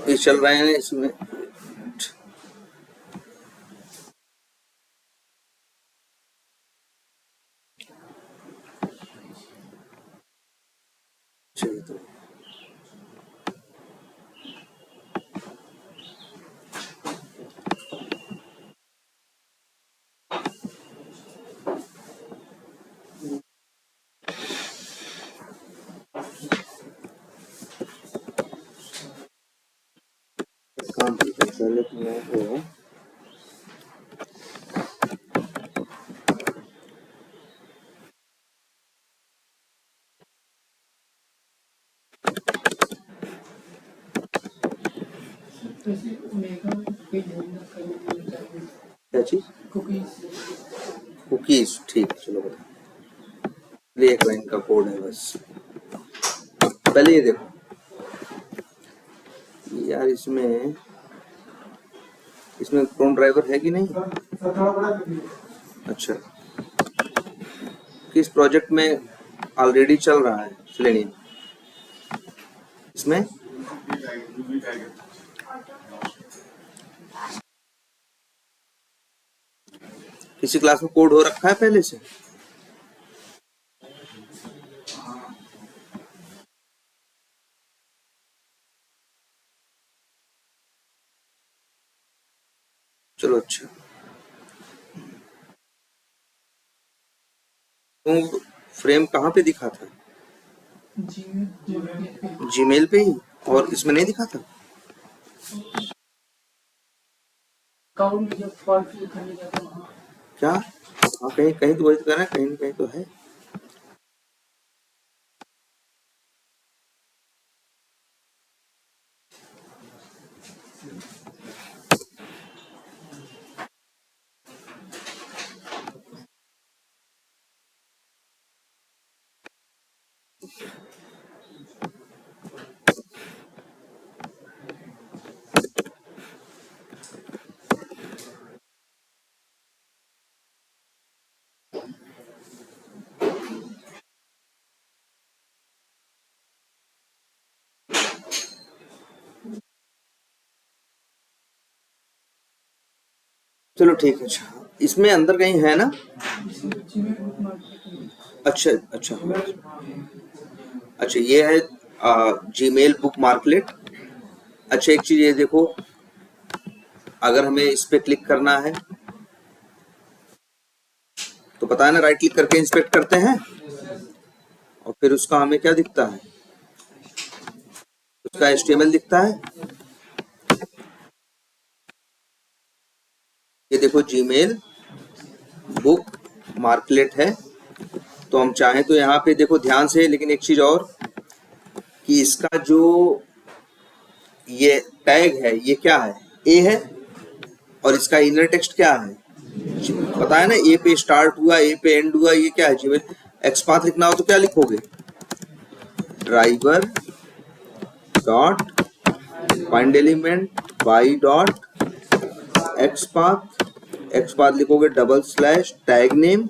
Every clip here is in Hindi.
ये चल रहे हैं इसमें। चलिए तो काम पहले तो मैं वो क्या चीज? कुकीज। ठीक, चलो बताओ। ये एक लाइन का कोड है बस। पहले ये देखो यार, इसमें क्रोम ड्राइवर है कि नहीं? अच्छा, किस प्रोजेक्ट में ऑलरेडी चल रहा है सेलेनियम? इसमें किसी क्लास में कोड हो रखा है पहले से? चलो अच्छा, तो फ्रेम कहाँ पे दिखा था? जीमेल पे ही, और इसमें नहीं दिखा था? क्या? हाँ, कहीं कहीं तो वही तो कह रहा है, कहीं कहीं तो है। चलो ठीक है। अच्छा, इसमें अंदर कहीं है ना? अच्छा अच्छा अच्छा, ये है जीमेल बुक मार्कलेट। अच्छा, एक चीज ये देखो, अगर हमें इस पे क्लिक करना है तो पता है ना, राइट क्लिक करके इंस्पेक्ट करते हैं और फिर उसका हमें क्या दिखता है? उसका HTML दिखता है। ये देखो, जीमेल बुक मार्कलेट है। तो हम चाहें तो यहाँ पे देखो ध्यान से, लेकिन एक चीज और, कि इसका जो ये टैग है ये क्या है? ए है। और इसका इनर टेक्स्ट क्या है? पता है ना, ए पे स्टार्ट हुआ, ए पे एंड हुआ, ये क्या है? जीमेल। एक्सपाथ लिखना हो तो क्या लिखोगे? Driver dot find element by dot XPath लिखोगे डबल स्लैश टैग नेम,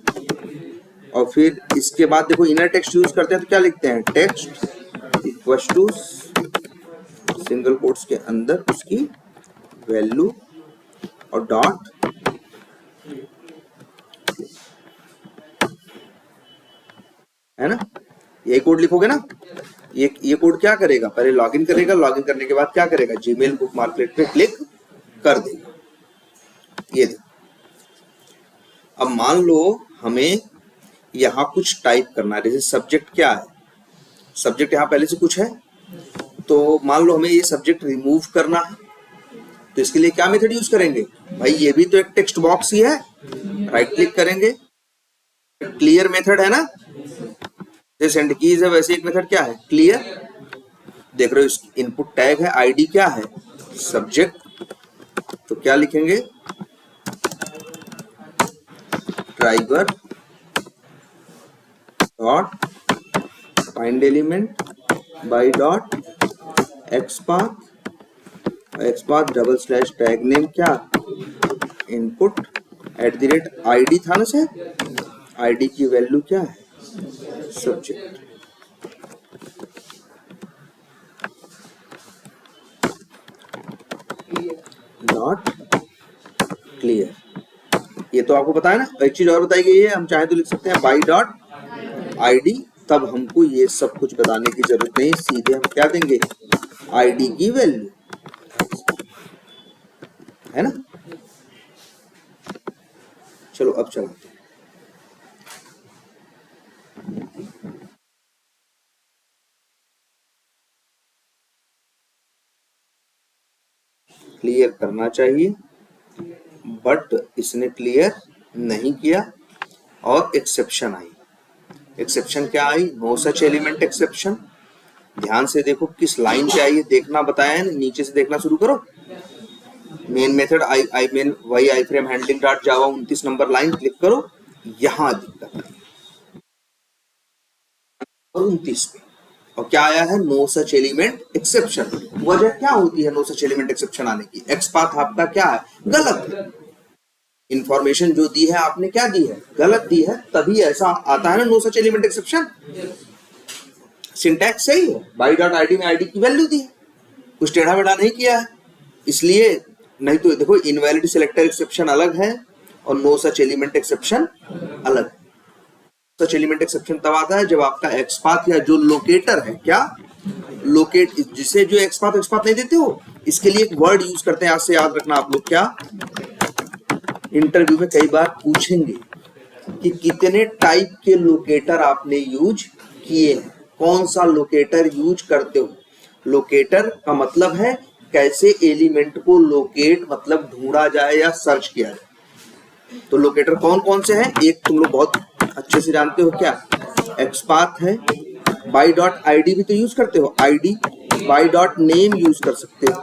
और फिर इसके बाद देखो इनर टेक्स्ट यूज करते हैं तो क्या लिखते हैं? Text equal to single quotes के अंदर उसकी वैल्यू और डॉट, है ना? यही कोड लिखोगे ना? ये कोड क्या करेगा? पहले लॉगिन करेगा, लॉगिन करने के बाद क्या करेगा? जीमेल बुक मार्कलेट पे क्लिक कर देगा। ये देखो, अब मान लो हमें यहाँ कुछ टाइप करना है, जैसे सब्जेक्ट क्या है? सब्जेक्ट यहाँ पहले से कुछ है, तो मान लो हमें ये सब्जेक्ट रिमूव करना है, तो इसके लिए क्या मेथड यूज करेंगे? भाई ये भी तो एक टेक्स्ट बॉक्स ही है। राइट क्लिक करेंगे, क्लियर मेथड है ना, जैसे सेंड कीज है वैसे एक मेथड क्या है? क्लियर। देख रहे हो, इनपुट टैग है, आईडी क्या है? सब्जेक्ट। तो क्या लिखेंगे? Driver dot find element by dot XPath double slash tag name क्या? इनपुट @id था ना सर? आईडी की वैल्यू क्या है? सब्जेक्ट। Not clear. ये तो आपको पता है ना। एक चीज और बताई गई है, हम चाहे तो लिख सकते हैं बाई डॉट आईडी, तब हमको ये सब कुछ बताने की जरूरत नहीं, सीधे हम क्या देंगे, आईडी की वैल्यू, है ना। चलो अब चलाते हैं। क्लियर करना चाहिए, बट इसने क्लियर नहीं किया और एक्सेप्शन आई। एक्सेप्शन क्या आई, नो सच एलिमेंट एक्सेप्शन। ध्यान से देखो किस लाइन पे आई है, देखना बताया है, नीचे से देखना शुरू करो। Main method I main Y I frame handling dot Java 29 number line click करो, यहां दिक्कत आई और 29 पे, और क्या आया है, नो सच एलिमेंट एक्सेप्शन। वजह क्या होती है नो सच एलिमेंट एक्सेप्शन आने की, एक्स पाथ आपका क्या है, गलत है। इंफॉर्मेशन जो दी है आपने क्या दी है, गलत दी है, तभी ऐसा आता है ना no such element exception. Syntax सही है, बाई डॉट आईडी में आईडी की वैल्यू दी है, कुछ टेढ़ा बेढ़ा नहीं किया है, इसलिए। नहीं तो देखो इनवैलिड सिलेक्टर एक्सेप्शन अलग है और नो सच एलिमेंट एक्सेप्शन अलग है। सच एलिमेंट एक्सेप्शन तब आता है जब आपका एक्स पाथ या जो लोकेटर है, क्या लोकेट, जिसे जो एक्स पाथ नहीं देते हो, इसके लिए एक वर्ड यूज करते हैं, आज से याद रखना आप लोग। क्या, इंटरव्यू में कई बार पूछेंगे कि कितने टाइप के लोकेटर आपने यूज किए हैं, कौन सा लोकेटर यूज करते हो। लोकेटर का मतलब है कैसे एलिमेंट को लोकेट, मतलब ढूंढा जाए या सर्च किया जाए। तो लोकेटर कौन कौन से हैं, एक तुम लोग बहुत अच्छे से जानते हो, क्या एक्स पाथ है, बाई डॉट आईडी भी तो यूज करते हो, ID, by dot name use कर सकते हो,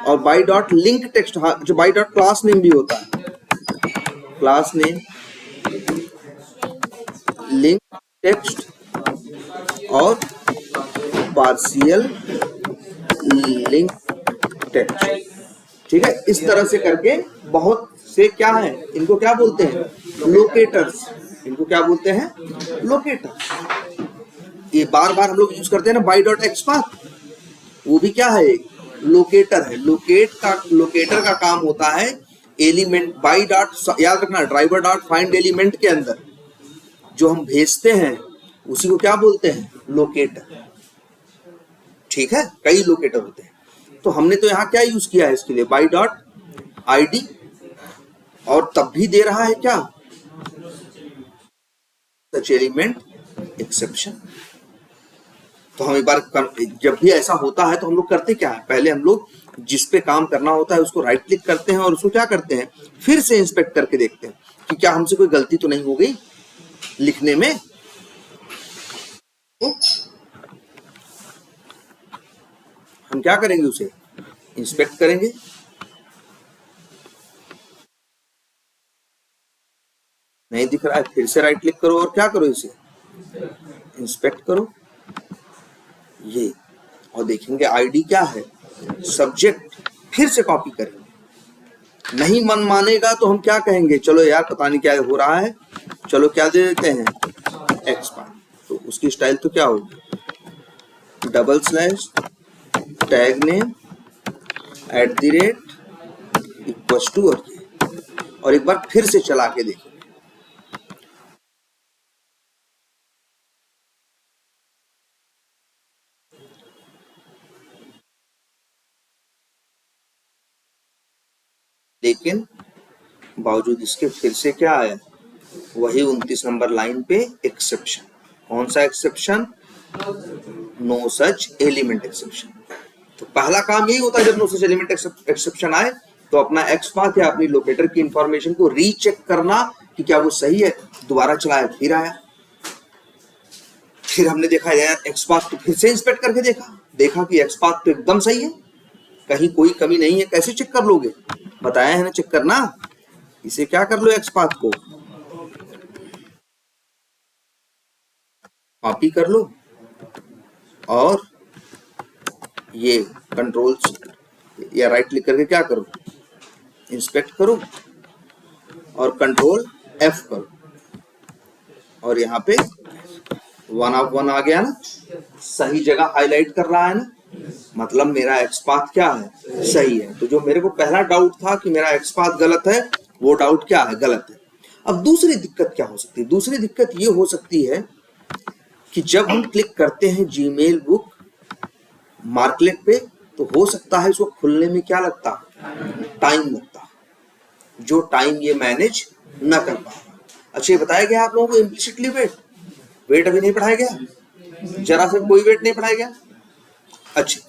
और बाई डॉट लिंक टेक्स्ट, जो बाई डॉट क्लास नेम भी होता है, क्लास नेम, लिंक टेक्स्ट और पार्शियल लिंक टेक्स्ट। ठीक है, इस तरह से करके बहुत से क्या है, इनको क्या बोलते हैं, लोकेटर्स। इनको क्या बोलते हैं, लोकेटर। ये बार बार हम लोग यूज करते हैं ना बाई डॉट एक्स पाथ, वो भी क्या है, लोकेटर है। लोकेटर का काम होता है एलिमेंट, बाई डॉट, याद रखना ड्राइवर डॉट फाइंड एलिमेंट के अंदर जो हम भेजते हैं उसी को क्या बोलते हैं, लोकेटर। ठीक है, कई लोकेटर होते हैं। तो हमने तो यहाँ क्या यूज किया है इसके लिए, बाई डॉट आईडी, और तब भी दे रहा है क्या, सच एलिमेंट एक्सेप्शन। तो हम एक बार जब भी ऐसा होता है तो हम लोग करते क्या है, पहले हम लोग जिस पे काम करना होता है उसको राइट क्लिक करते हैं और उसको क्या करते हैं, फिर से इंस्पेक्ट करके देखते हैं कि क्या हमसे कोई गलती तो नहीं हो गई लिखने में। तो हम क्या करेंगे, उसे इंस्पेक्ट करेंगे। नहीं दिख रहा है, फिर से राइट क्लिक करो और क्या करो, इसे इंस्पेक्ट करो, ये, और देखेंगे आईडी क्या है, सब्जेक्ट, फिर से कॉपी करेंगे। नहीं मन मानेगा तो हम क्या कहेंगे, चलो यार पता नहीं क्या हो रहा है, चलो क्या दे देते हैं, एक्स पाथ। तो उसकी स्टाइल तो क्या होगी, double slash tag name @ equals to, और एक बार फिर से चला के देखिए। लेकिन बावजूद इसके फिर से क्या आया, वही 29 नंबर लाइन पे एक्सेप्शन। कौन सा exception, no such element exception. तो पहला काम यही होता है जब नो सच एलिमेंट एक्सेप्शन आए तो अपना एक्स पाथ या अपनी लोकेटर की इंफॉर्मेशन को रीचेक करना कि क्या वो सही है। दोबारा चलाया, फिर आया, फिर हमने देखा यार एक्स पाथ, तो फिर से इंस्पेक्ट करके देखा कि एक्स पाथ तो एकदम सही है, कहीं कोई कमी नहीं है। कैसे चेक कर लोगे, बताया है ना चेक करना, इसे क्या कर लो, एक्स पाथ को कॉपी कर लो और ये कंट्रोल या राइट क्लिक करके क्या करो, इंस्पेक्ट करो और कंट्रोल F करो, और यहाँ पे 1 ऑफ 1 आ गया ना, सही जगह हाईलाइट कर रहा है ना, मतलब मेरा एक्स पाथ क्या है, सही है। तो जो मेरे को पहला डाउट था कि मेरा एक्स पाथ गलत है, वो डाउट क्या है, गलत है। अब दूसरी दिक्कत क्या हो सकती है? दूसरी दिक्कत ये हो सकती है कि जब हम क्लिक करते हैं जीमेल बुक मार्कलेट पे, तो हो सकता है इसको खुलने में क्या लगता, टाइम लगता, जो टाइम ये मैनेज न कर पाए। अच्छा, ये बताया गया आप लोगों को इम्प्लिसिटली वेट अभी नहीं पढ़ाया गया, जरा से कोई वेट नहीं पढ़ाया गया। अच्छा,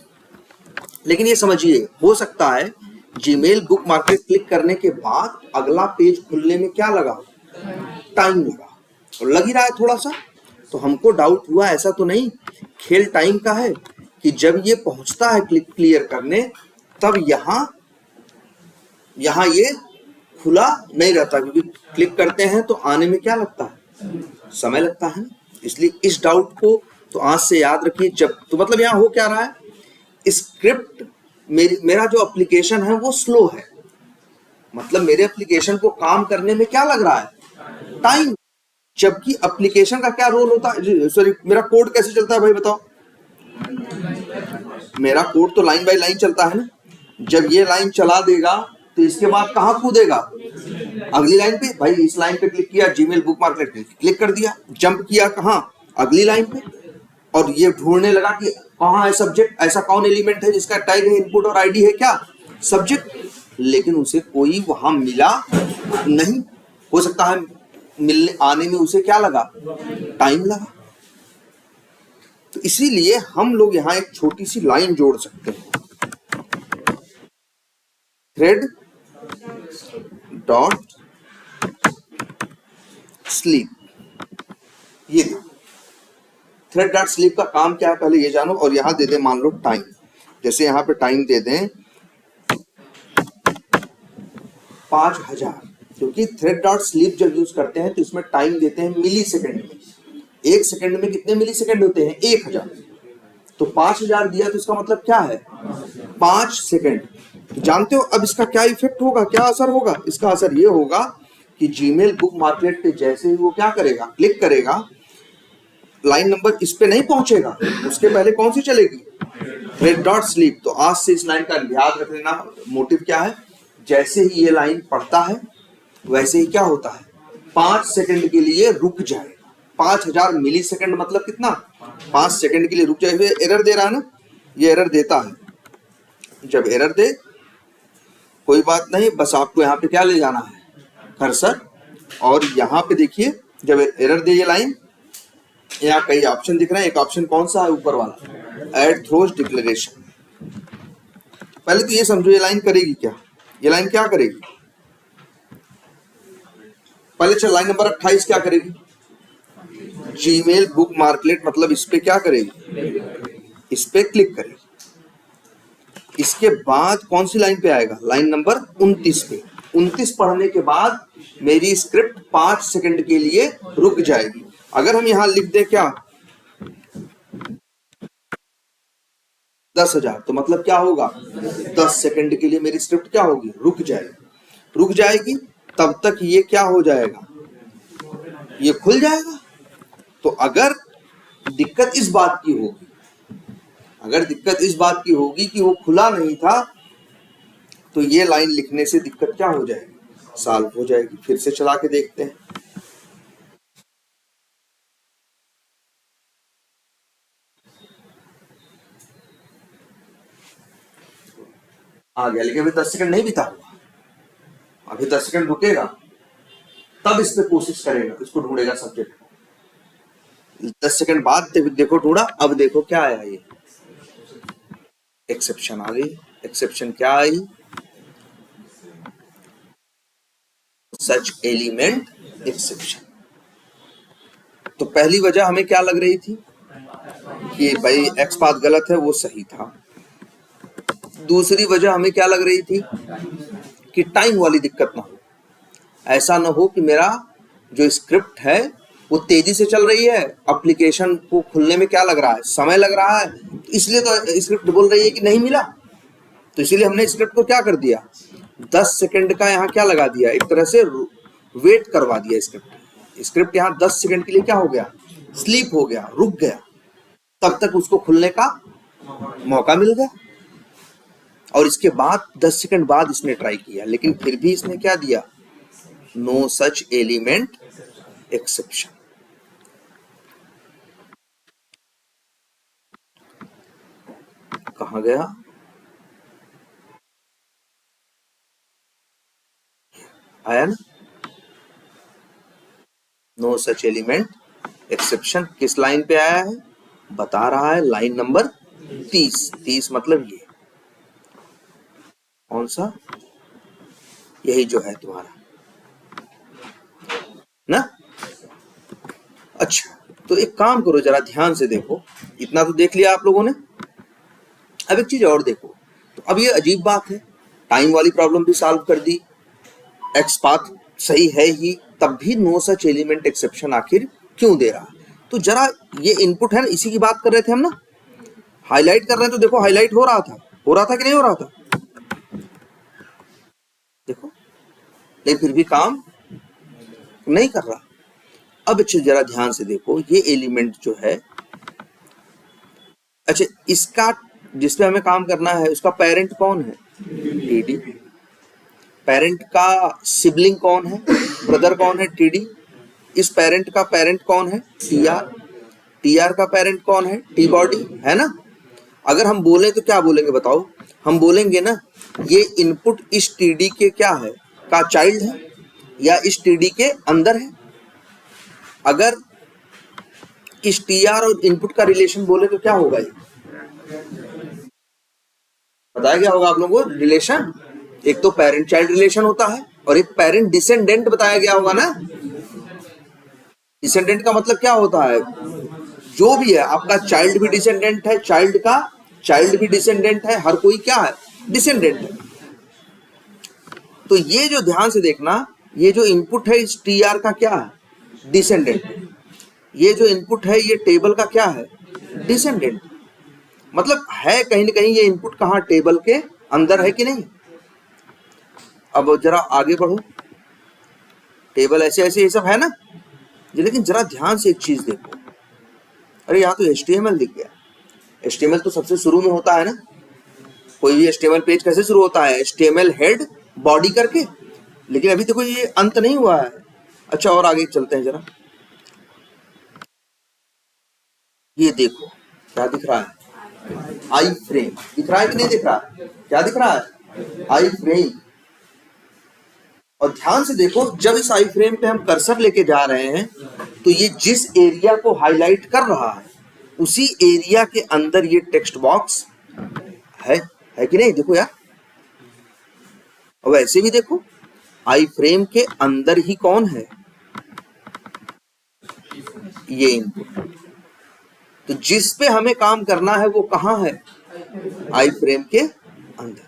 लेकिन ये समझिए, हो सकता है जीमेल बुक मार्केट क्लिक करने के बाद अगला पेज खुलने में क्या लगा, टाइम लगा, और लग ही रहा है थोड़ा सा। तो हमको डाउट हुआ ऐसा तो नहीं खेल टाइम का है कि जब ये पहुंचता है क्लिक क्लियर करने, तब यहाँ ये खुला नहीं रहता, क्योंकि क्लिक करते हैं तो आने में क्या लगता है, समय लगता है। इसलिए इस डाउट को तो आज से याद रखिए। जब तो मतलब यहाँ हो क्या रहा है, स्क्रिप्ट मेरा जो एप्लीकेशन है वो स्लो है, मतलब मेरे एप्लीकेशन को काम करने में क्या लग रहा है, टाइम। जबकि एप्लीकेशन का क्या रोल होता है, सॉरी मेरा कोड कैसे चलता है भाई बताओ, मेरा कोड तो लाइन बाय लाइन चलता है ना। जब ये लाइन चला देगा तो इसके बाद कहाँ कूदेगा, अगली लाइन पे। भाई इस लाइन पे क्लिक किया, जीमेल बुक मार्केट पे क्लिक कर दिया, जंप किया कहाँ, अगली लाइन पे, और ये ढूंढने लगा कि कहाँ है सब्जेक्ट, ऐसा कौन एलिमेंट है जिसका टैग है इनपुट और आईडी है क्या, सब्जेक्ट। लेकिन उसे कोई वहां मिला नहीं, हो सकता है मिलने आने में उसे क्या लगा, टाइम लगा। तो इसीलिए हम लोग यहाँ एक छोटी सी लाइन जोड़ सकते हैं, थ्रेड डॉट स्लीप। ये थ्रेड डॉट स्लीप का काम क्या है पहले ये जानो, और यहां दे दें मान लो टाइम। जैसे यहां पे टाइम दे दें 5000, क्योंकि थ्रेड डॉट स्लीप जब यूज करते हैं तो इसमें टाइम देते हैं मिली सेकेंड में। एक सेकेंड में कितने मिली सेकेंड होते हैं, 1000। तो 5000 दिया तो इसका मतलब क्या है, 5 सेकेंड। तो जानते हो अब इसका क्या इफेक्ट होगा, क्या असर होगा? इसका असर ये होगा कि जीमेल बुक मार्केट पे जैसे ही वो क्या करेगा, क्लिक करेगा, लाइन नंबर इस पे नहीं पहुंचेगा, उसके पहले कौन सी चलेगी, थ्रेड डॉट स्लीप। तो आज से इस लाइन का याद रख लेना, मोटिव क्या है, जैसे ही ये लाइन पढ़ता है वैसे ही क्या होता है, 5 सेकंड के लिए रुक जाएगा। 5000 मिली सेकंड मतलब कितना, 5 सेकंड के लिए रुक जाएगा। एरर दे रहा है ना, ये एरर देता है। जब एरर दे कोई बात नहीं, बस आपको यहाँ पे क्या ले जाना है, कर्सर, और यहाँ पे देखिए जब एरर दे ये लाइन, यहाँ कई ऑप्शन दिख रहे हैं। एक ऑप्शन कौन सा है, ऊपर वाला, ऐड थ्रोज डिक्लेरेशन। पहले तो ये समझो ये लाइन करेगी क्या, ये लाइन क्या करेगी, पहले चल लाइन नंबर 28 क्या करेगी, जीमेल बुक मार्कलेट मतलब इस पे क्या करेगी, इस पे क्लिक करेगी। इसके बाद कौन सी लाइन पे आएगा, लाइन नंबर 29 पे। 29 पढ़ने के बाद मेरी स्क्रिप्ट 5 सेकंड के लिए रुक जाएगी। अगर हम यहां लिख दें क्या 10,000, तो मतलब क्या होगा, 10 सेकंड के लिए मेरी स्क्रिप्ट क्या होगी, रुक जाएगी। रुक जाएगी तब तक ये क्या हो जाएगा, ये खुल जाएगा। तो अगर दिक्कत इस बात की होगी, अगर दिक्कत इस बात की होगी कि वो खुला नहीं था, तो ये लाइन लिखने से दिक्कत क्या हो जाएगी, सॉल्व हो जाएगी। फिर से चला के देखते हैं। आ गया, लेकिन अभी 10 सेकंड नहीं बीता हुआ, अभी 10 सेकंड रुकेगा तब इस पे कोशिश करेगा, इसको ढूंढेगा सब्जेक्ट को। 10 सेकंड बाद देखो ढूंढा, अब देखो क्या आया, ये एक्सेप्शन आ गई। एक्सेप्शन क्या आई, सच एलिमेंट एक्सेप्शन। तो पहली वजह हमें क्या लग रही थी कि भाई एक्स पाथ गलत है, वो सही था। दूसरी वजह हमें क्या लग रही थी कि टाइम वाली दिक्कत ना हो, ऐसा ना हो कि मेरा जो स्क्रिप्ट है वो तेजी से चल रही है, एप्लीकेशन को खुलने में क्या लग रहा है, समय लग रहा है, इसलिए तो स्क्रिप्ट बोल रही है कि नहीं मिला। तो इसीलिए हमने स्क्रिप्ट को क्या कर दिया, 10 सेकंड का यहाँ क्या लगा दिया, एक तरह से वेट करवा दिया। स्क्रिप्ट यहाँ 10 सेकंड के लिए क्या हो गया, स्लीप हो गया, रुक गया, तब तक उसको खुलने का मौका मिल गया। और इसके बाद 10 सेकंड बाद इसने ट्राई किया, लेकिन फिर भी इसने क्या दिया, नो सच एलिमेंट एक्सेप्शन। कहां गया, आया ना, नो सच एलिमेंट एक्सेप्शन। किस लाइन पे आया है, बता रहा है, लाइन नंबर 30 मतलब ये कौन सा, यही जो है तुम्हारा ना। अच्छा, तो एक काम करो, जरा ध्यान से देखो, इतना तो देख लिया आप लोगों ने, अब एक चीज और देखो। तो अब ये अजीब बात है, टाइम वाली प्रॉब्लम भी सॉल्व कर दी, एक्स पाथ सही है ही, तब भी नो सच एलिमेंट एक्सेप्शन आखिर क्यों दे रहा। तो जरा ये इनपुट है ना, इसी की बात कर रहे थे हम ना, हाईलाइट कर रहे हैं, तो देखो हाईलाइट हो रहा था कि नहीं हो रहा था, देखो, लेकिन फिर भी काम नहीं कर रहा। अब अच्छे जरा ध्यान से देखो, ये एलिमेंट जो है, अच्छा इसका जिसपे हमें काम करना है उसका पेरेंट कौन है, टीडी। पेरेंट का सिबलिंग कौन है, ब्रदर कौन है, टीडी। इस पेरेंट का पेरेंट कौन है, टीआर। टीआर का पेरेंट कौन है, टी बॉडी, है ना। अगर हम बोले तो क्या बोलेंगे बताओ, हम बोलेंगे ना ये इनपुट इस टीडी के क्या है, का चाइल्ड है, या इस टीडी के अंदर है। अगर इस टीआर और इनपुट का रिलेशन बोले तो क्या होगा, ये बताया क्या होगा आप लोगों को, रिलेशन एक तो पेरेंट चाइल्ड रिलेशन होता है, और एक पेरेंट डिसेंडेंट बताया गया होगा ना। डिसेंडेंट का मतलब क्या होता है, जो भी है आपका चाइल्ड भी डिसेंडेंट है, चाइल्ड का चाइल्ड भी डिसेंडेंट है, हर कोई क्या है, डिसेंडेंट है। तो ये जो ध्यान से देखना, ये जो इनपुट है इस टीआर का क्या है, डिसेंडेंट। ये जो इनपुट है ये टेबल का क्या है, डिसेंडेंट। मतलब है कहीं ना कहीं ये इनपुट कहाँ, टेबल के अंदर है कि नहीं। अब जरा आगे बढ़ो, टेबल ऐसे ऐसे ये सब है ना, लेकिन जरा ध्यान से एक चीज देखो, अरे यहाँ तो HTML दिख गया। HTML तो सबसे शुरू में होता है ना, कोई भी HTML पेज कैसे शुरू होता है, HTML हेड बॉडी करके, लेकिन अभी देखो ये अंत नहीं हुआ है। अच्छा और आगे चलते हैं जरा, ये देखो क्या दिख रहा है, आई फ्रेम दिख रहा है कि नहीं दिख रहा, क्या दिख रहा है, आई फ्रेम। और ध्यान से देखो, जब इस आई फ्रेम पे हम कर्सर लेके जा रहे हैं तो ये जिस एरिया को हाईलाइट कर रहा है उसी एरिया के अंदर ये टेक्स्ट बॉक्स है कि नहीं, देखो यार। और वैसे भी देखो, आई फ्रेम के अंदर ही कौन है, ये इनपुट। तो जिस पे हमें काम करना है वो कहां है, आई फ्रेम के अंदर।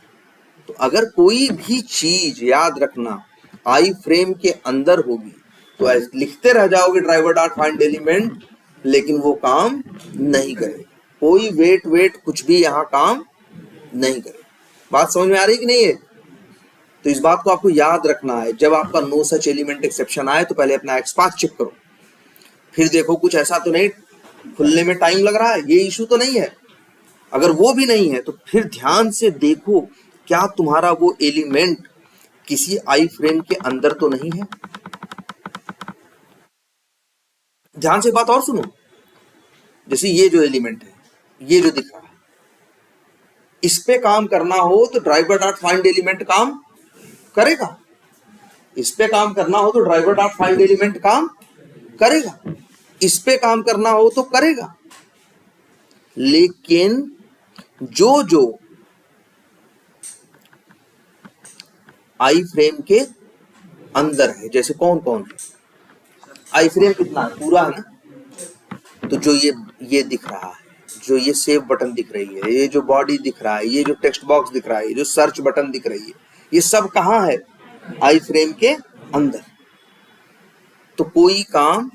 तो अगर कोई भी चीज याद रखना आई फ्रेम के अंदर होगी तो ऐसे लिखते रह जाओगे ड्राइवर डॉट फाइंड एलिमेंट, लेकिन वो काम नहीं करेगा, कोई वेट कुछ भी यहाँ काम नहीं करेगा। बात समझ में आ रही कि नहीं है। तो इस बात को आपको याद रखना है, जब आपका नो सच एलिमेंट एक्सेप्शन आए तो पहले अपना एक्सपाथ चेक करो, फिर देखो कुछ ऐसा तो नहीं खुलने में टाइम लग रहा है, ये इशू तो नहीं है। अगर वो भी नहीं है तो फिर ध्यान से देखो क्या तुम्हारा वो एलिमेंट किसी आई फ्रेम के अंदर तो नहीं है। ध्यान से बात और सुनो, जैसे ये जो एलिमेंट है, ये जो दिख रहा है, इस पे काम करना हो तो ड्राइवर डॉट फाइंड एलिमेंट काम करेगा, इस पे काम करना हो तो ड्राइवर डॉट फाइंड एलिमेंट काम करेगा, इस पे काम करना हो तो करेगा। लेकिन जो आई फ्रेम के अंदर है, जैसे कौन कौन है, आई फ्रेम कितना है, पूरा है ना, तो जो ये दिख रहा है, जो ये सेव बटन दिख रही है, ये जो बॉडी दिख रहा है, ये जो टेक्स्ट बॉक्स दिख रहा है, ये जो सर्च बटन दिख रही है, ये सब कहाँ है, आई फ्रेम के अंदर। तो कोई काम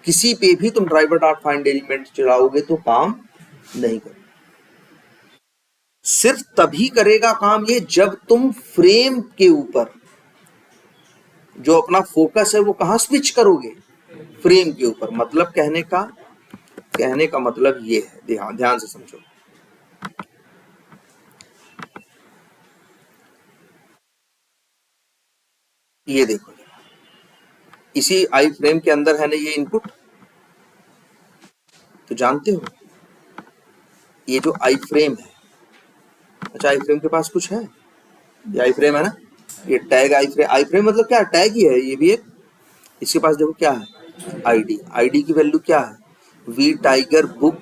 किसी पे भी तुम ड्राइवर डॉट फाइंड एलिमेंट चलाओगे तो काम नहीं करेगा। सिर्फ तभी करेगा काम ये जब तुम फ्रेम के ऊपर जो अपना फोकस है वो कहां स्विच करोगे, फ्रेम के ऊपर। मतलब कहने का मतलब ये है, ध्यान से समझो। ये देखो, इसी आई फ्रेम के अंदर है ना ये इनपुट। तो जानते हो ये जो आई फ्रेम है, अच्छा आई फ्रेम के पास कुछ है, ये आई फ्रेम है ना, ये टैग आई फ्रेम मतलब क्या, टैग ही है ये भी एक। इसके पास देखो क्या है, आईडी। आईडी की वैल्यू क्या है, वी टाइगर बुक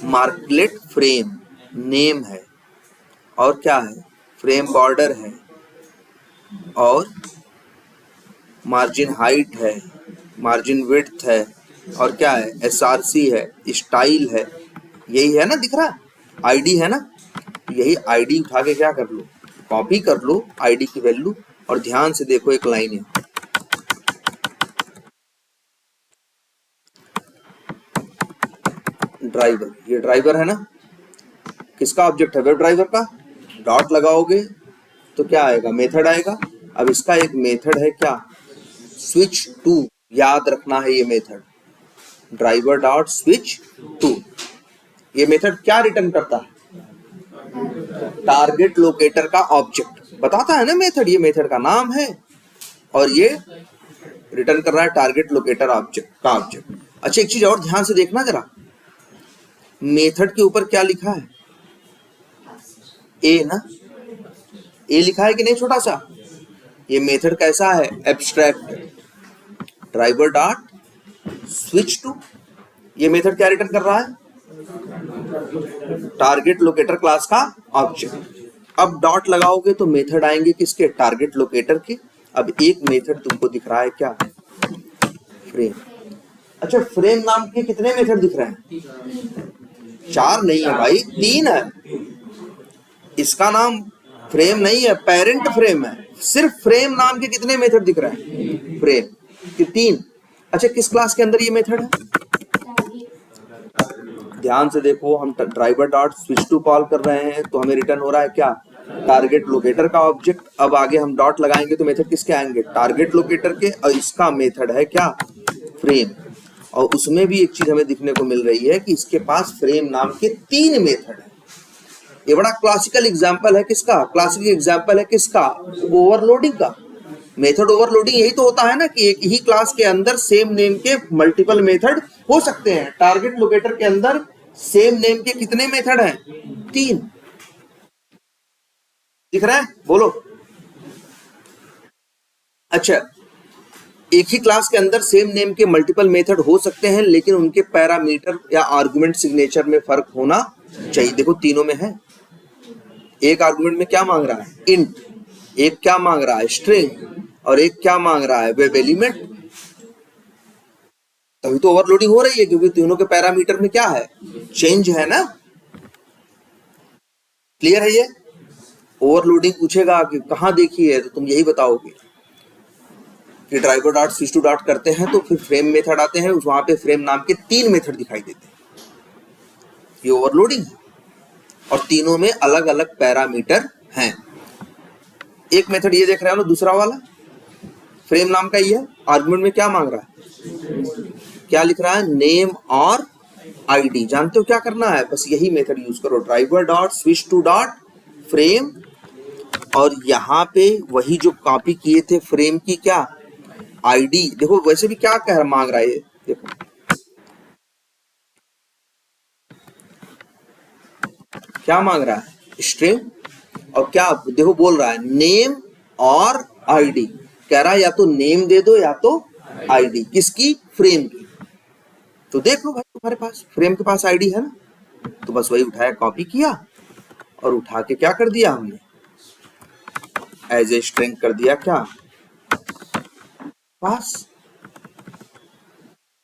मार्कलेट फ्रेम, नेम है, और क्या है, फ्रेम बॉर्डर है, और मार्जिन हाइट है, मार्जिन विड्थ है, और क्या है, एसआरसी है, स्टाइल है। यही है ना, दिख रहा है, आईडी है ना। यही आईडी उठा के क्या कर लो, कॉपी कर लो आईडी की वैल्यू। और ध्यान से देखो एक लाइन है, ड्राइवर, ये ड्राइवर है ना, किसका ऑब्जेक्ट है, वेब ड्राइवर का। डॉट लगाओगे तो क्या आएगा, मेथड आएगा। अब इसका एक मेथड है क्या, स्विच टू, याद रखना है ये method, driver dot switch to. ये मेथड क्या रिटर्न करता है, टारगेट लोकेटर का ऑब्जेक्ट बताता है ना मेथड, ये मेथड का नाम है, और ये रिटर्न कर रहा है टारगेट लोकेटर ऑब्जेक्ट का ऑब्जेक्ट। अच्छा एक चीज और ध्यान से देखना जरा, मेथड के ऊपर क्या लिखा है, ए ना, ए लिखा है कि नहीं छोटा सा। ये मेथड कैसा है, abstract, driver dot switch to. ये मेथड क्या रिटर्न कर रहा है, टारगेट लोकेटर क्लास का ऑब्जेक्ट। अब डॉट लगाओगे तो मेथड आएंगे किसके, टारगेट लोकेटर के। अब एक मेथड तुमको दिख रहा है क्या, फ्रेम। अच्छा फ्रेम नाम के कितने मेथड दिख रहे हैं, 4 नहीं है भाई, 3 है। इसका नाम फ्रेम नहीं है, पेरेंट फ्रेम है। सिर्फ फ्रेम नाम के कितने मेथड दिख रहे हैं, फ्रेम के 3। अच्छा किस क्लास के अंदर ये मेथड है, ध्यान से देखो, हम driver dot switch to call कर रहे हैं तो हमें रिटर्न हो रहा है क्या, टारगेट लोकेटर का ऑब्जेक्ट। अब आगे हम डॉट लगाएंगे तो मेथड किसके आएंगे, टारगेट लोकेटर के, और इसका मेथड है क्या, फ्रेम। और उसमें भी एक चीज हमें दिखने को मिल रही है कि इसके पास फ्रेम नाम के 3 मेथड है। ये बड़ा क्लासिकल एग्जांपल है किसका, क्लासिकल एग्जांपल है किसका, ओवरलोडिंग का। मेथड ओवरलोडिंग यही तो होता है ना, कि एक ही क्लास के अंदर सेम नेम के मल्टीपल मेथड हो सकते हैं। टारगेट लोकेटर के अंदर सेम नेम के कितने मेथड हैं, 3। दिख रहा है, बोलो। अच्छा एक ही क्लास के अंदर सेम नेम के मल्टीपल मेथड हो सकते हैं, लेकिन उनके पैरामीटर या आर्गुमेंट सिग्नेचर में फर्क होना चाहिए। देखो तीनों में है, एक आर्गुमेंट में क्या मांग रहा है, इंट, एक क्या मांग रहा है, स्ट्रिंग, और एक क्या मांग रहा है, वेब एलिमेंट। तभी तो ओवरलोडिंग हो रही है, क्योंकि तीनों के पैरामीटर में क्या है, चेंज है ना। क्लियर है ये, ओवरलोडिंग पूछेगा कि कहां देखी है, तो तुम यही बताओगे कि driver dot switch to dot करते हैं तो फिर फ्रेम मेथड आते हैं, वहां पे फ्रेम नाम के 3 मेथड दिखाई देते हैं। ये ओवरलोडिंग है, और तीनों में अलग अलग पैरामीटर हैं। एक मेथड ये देख रहे हो ना, दूसरा वाला फ्रेम नाम का ही है, आर्गुमेंट में क्या मांग रहा है, क्या लिख रहा है, नेम और आईडी। जानते हो क्या करना है, बस यही मेथड यूज करो, driver dot switch to dot frame, और यहाँ पे वही जो कॉपी किए थे फ्रेम की क्या, आईडी। देखो वैसे भी क्या कह मांग रहा है, देखो क्या मांग रहा है, स्ट्रिंग, और क्या देखो बोल रहा है, नेम और आईडी। कह रहा है या तो नेम दे दो या तो आईडी, किसकी, फ्रेम की। तो देख लो भाई तुम्हारे पास फ्रेम के पास आईडी है ना, तो बस वही उठाया, कॉपी किया, और उठा के क्या कर दिया हमने, एज ए स्ट्रिंग कर दिया क्या पास।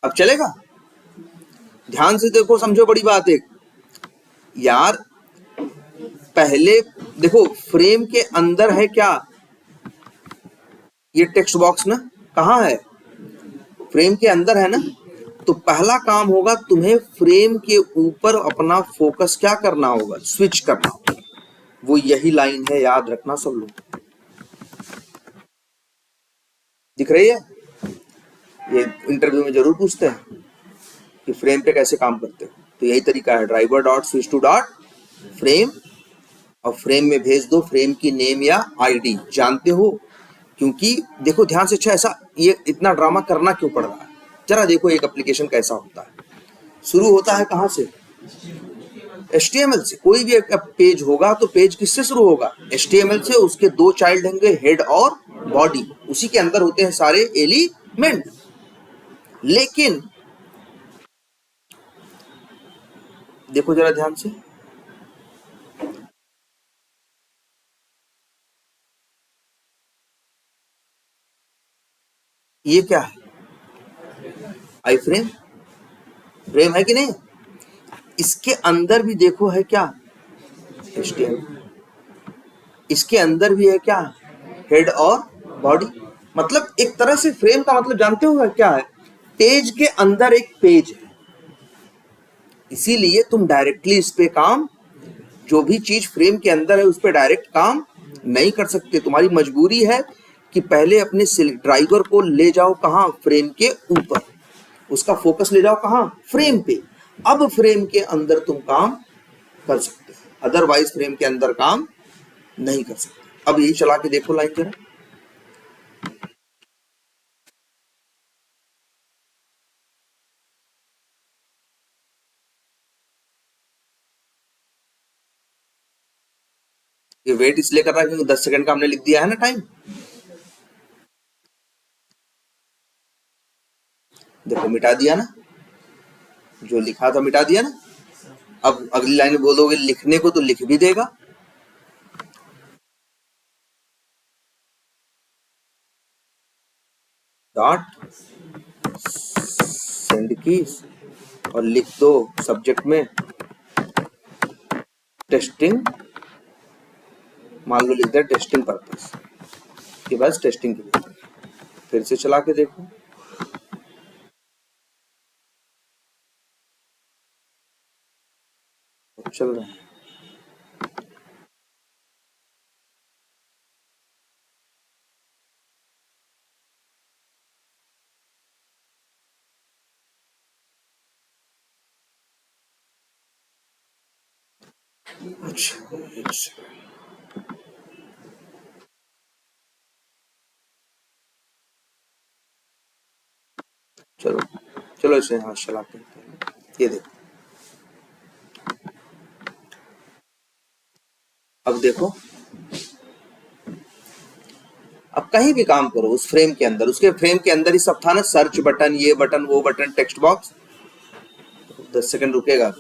अब चलेगा, ध्यान से देखो, समझो बड़ी बात एक यार। पहले देखो फ्रेम के अंदर है क्या, ये टेक्स्ट बॉक्स ना, कहाँ है, फ्रेम के अंदर है ना। तो पहला काम होगा तुम्हें फ्रेम के ऊपर अपना फोकस क्या करना होगा, स्विच करना होगा। वो यही लाइन है, याद रखना सब लोग। दिख रही है, ये इंटरव्यू में जरूर पूछते हैं कि फ्रेम पे कैसे काम करते हो। तो यही तरीका है, driver dot switch to dot frame, और फ्रेम में भेज दो फ्रेम की नेम या आईडी। जानते हो क्योंकि देखो ध्यान से, अच्छा ऐसा ये इतना ड्रामा करना क्यों पड़ रहा है, जरा देखो एक एप्लीकेशन कैसा होता है। शुरू होता है कहाँ से, HTML से। कोई भी एक पेज होगा तो पेज किससे शुरू होगा, HTML से। उसके दो चाइल्ड होंगे, हेड और बॉडी, उसी के अंदर होते हैं सारे एलिमेंट। लेकिन देखो जरा ध्यान से, ये क्या है, आई फ्रेम, फ्रेम है कि नहीं। इसके अंदर भी देखो है क्या, HTML। इसके अंदर भी है क्या, हेड और बॉडी। मतलब एक तरह से फ्रेम का मतलब जानते हो क्या है, पेज के अंदर एक पेज है। इसीलिए तुम डायरेक्टली इस पे काम, जो भी चीज फ्रेम के अंदर है उस पे डायरेक्ट काम नहीं कर सकते। तुम्हारी मजबूरी है कि पहले अपने ड्राइवर को ले जाओ कहाँ, फ्रेम के ऊपर, उसका फोकस ले जाओ कहाँ, फ्रेम पे। अब फ्रेम के अंदर तुम काम कर सकते हो, अदरवाइज फ्रेम के अंदर काम नहीं कर सकते। अब यही चला के देखो लाइन जरा, ये वेट इसलिए कर रहा है क्योंकि 10 सेकंड का हमने लिख दिया है ना टाइम। देखो मिटा दिया ना, जो लिखा था मिटा दिया ना। अब अगली लाइन बोलोगे लिखने को तो लिख भी देगा। डॉट सेंड कीज और लिख दो सब्जेक्ट में टेस्टिंग, मान लो लिख दिया टेस्टिंग पर्पस, के बाद टेस्टिंग के लिए। फिर से चला के देखो, चल रहा है। अच्छा एक सेकंड, चलो चलो इसे यहाँ चलाते हैं। ये देखो, अब देखो, अब कहीं भी काम करो उस फ्रेम के अंदर, उसके फ्रेम के अंदर ही सब था ना, सर्च बटन, ये बटन, वो बटन, टेक्स्ट बॉक्स। 10 सेकंड रुकेगा,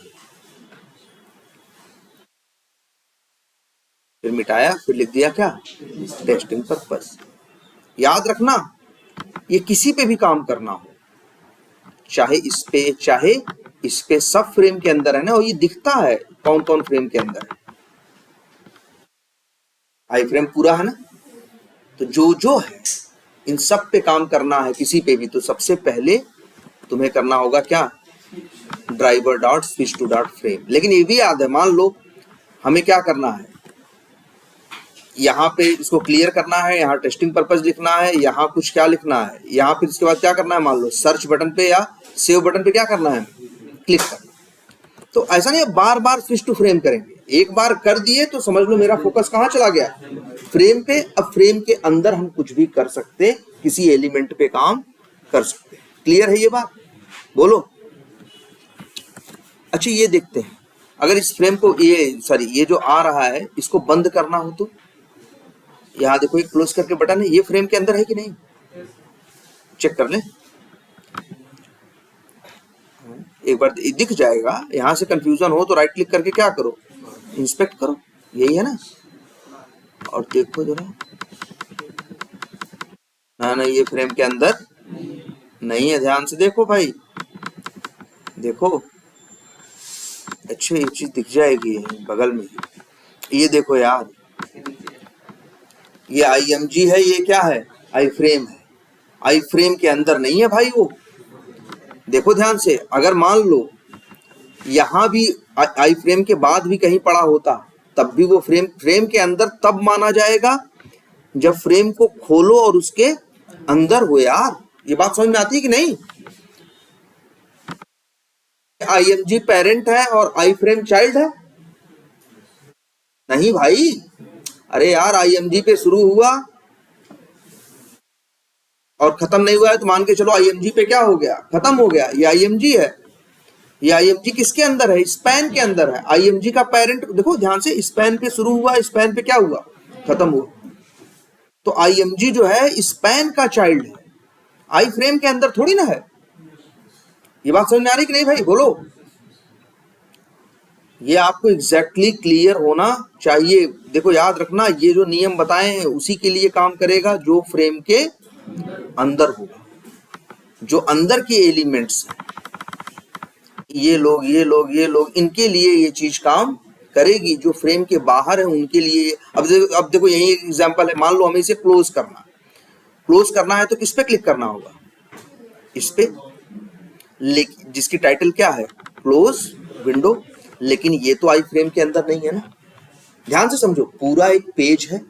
फिर मिटाया, फिर लिख दिया क्या, टेस्टिंग पर्पस। याद रखना, ये किसी पे भी काम करना हो, चाहे इस पे, सब फ्रेम के अंदर है ना, और ये दिखता है कौन कौन फ्रेम के अंदर है। आई फ्रेम पूरा है ना, तो जो जो है इन सब पे काम करना है किसी पे भी, तो सबसे पहले तुम्हें करना होगा क्या, driver dot switch to dot frame. लेकिन ये भी याद है, मान लो हमें क्या करना है, यहाँ पे इसको क्लियर करना है, यहाँ टेस्टिंग पर्पस लिखना है, यहाँ कुछ क्या लिखना है, यहाँ फिर इसके बाद क्या करना है, मान लो सर्च बटन पे या सेव बटन पे क्या करना है, क्लिक करना। तो ऐसा नहीं बार बार स्विच टू फ्रेम करेंगे, एक बार कर दिए तो समझ लो मेरा फोकस कहाँ चला गया, फ्रेम पे। अब फ्रेम के अंदर हम कुछ भी कर सकते, किसी एलिमेंट पे काम कर सकते। क्लियर है ये बात, बोलो। अच्छा ये देखते हैं, अगर इस फ्रेम को ये जो आ रहा है इसको बंद करना हो तो, यहाँ देखो एक क्लोज करके बटन है, ये फ्रेम के अंदर है कि नहीं, चेक कर ले एक बार, दिख जाएगा। यहाँ से कंफ्यूजन हो तो राइट क्लिक करके क्या करो, इंस्पेक्ट करो, यही है ना, और देखो जरा, ना ना ये फ्रेम के अंदर नहीं है, ध्यान से देखो भाई, देखो, अच्छे ये चीज दिख जाएगी बगल में, ये देखो यार, ये IMG है, ये क्या है, आई फ्रेम है। आई फ्रेम के अंदर नहीं है भाई वो, देखो ध्यान से। अगर मान लो यहाँ भी आई फ्रेम के बाद भी कहीं पड़ा होता, तब भी वो फ्रेम के अंदर तब माना जाएगा जब फ्रेम को खोलो और उसके अंदर हो। यार ये बात समझ में आती है कि नहीं, IMG पेरेंट है और आई फ्रेम चाइल्ड है, नहीं भाई, अरे यार IMG पे शुरू हुआ, और खत्म नहीं हुआ है तो मान के चलो IMG पे क्या हो गया, खत्म हो गया। ये IMG है, ये IMG किसके अंदर है, स्पैन के अंदर है। IMG का पेरेंट देखो ध्यान से, स्पैन पे शुरू हुआ, स्पैन पे क्या हुआ, खत्म हुआ। तो IMG जो है स्पैन का चाइल्ड है, आई फ्रेम के अंदर थोड़ी ना है। ये बात समझ में आ रही कि नहीं भाई, बोलो। ये आपको एग्जैक्टली क्लियर होना चाहिए। देखो याद रखना, ये जो नियम बताए हैं उसी के लिए काम करेगा जो फ्रेम के अंदर होगा, जो अंदर के एलिमेंट्स हैं, ये लोग ये लोग ये लोग, इनके लिए ये चीज काम करेगी। जो फ्रेम के बाहर है उनके लिए। अब देखो यही एक एग्जांपल है, मान लो हमें इसे क्लोज करना है तो किस पे क्लिक करना होगा, इस पे, लेकिन जिसकी टाइटल क्या है, क्लोज विंडो। लेकिन ये तो आई फ्रेम के अंदर नहीं है ना। ध्यान से समझो, पूरा एक पेज है,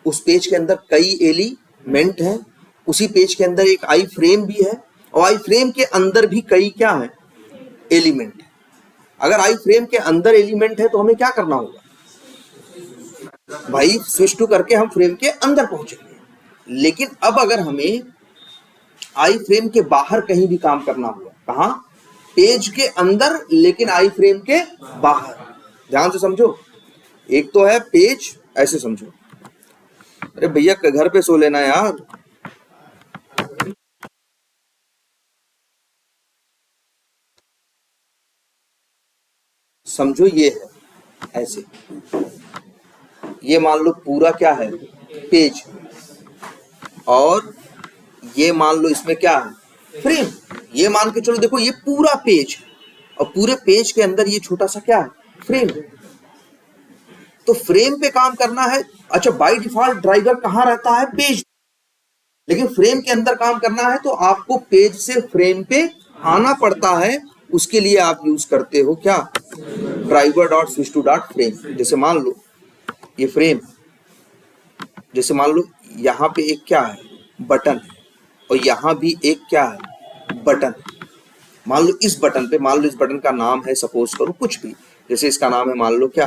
उस पेज के अंदर कई एलिमेंट हैं, उसी पेज के अंदर एक आई फ्रेम भी है, और आई फ्रेम के अंदर भी कई क्या है, एलिमेंट है। अगर आई फ्रेम के अंदर एलिमेंट है तो हमें क्या करना होगा भाई, स्विच टू करके हम फ्रेम के अंदर पहुंचेंगे। लेकिन अब अगर हमें आई फ्रेम के बाहर कहीं भी काम करना हुआ, कहां, पेज के अंदर लेकिन आई फ्रेम के बाहर। ध्यान से समझो, एक तो है पेज, ऐसे समझो, अरे भैया घर पे सो लेना यार। समझो ये है ऐसे, ये मान लो पूरा क्या है, पेज, और ये मान लो इसमें क्या है, फ्रेम। ये मान के चलो, देखो ये पूरा पेज है, और पूरे पेज के अंदर ये छोटा सा क्या है, फ्रेम। तो फ्रेम पे काम करना है। अच्छा, बाय डिफॉल्ट ड्राइवर कहां रहता है, पेज, लेकिन फ्रेम के अंदर काम करना है तो आपको पेज से फ्रेम पे आना पड़ता है। उसके लिए आप यूज करते हो क्या, driver dot switch to dot frame. जैसे मान लो ये फ्रेम, जैसे मान लो यहाँ पे एक क्या है, बटन है, और यहाँ भी एक क्या है, बटन। मान लो इस बटन पे, मान लो इस बटन का नाम है, सपोज करो कुछ भी, जैसे इसका नाम है मान लो क्या,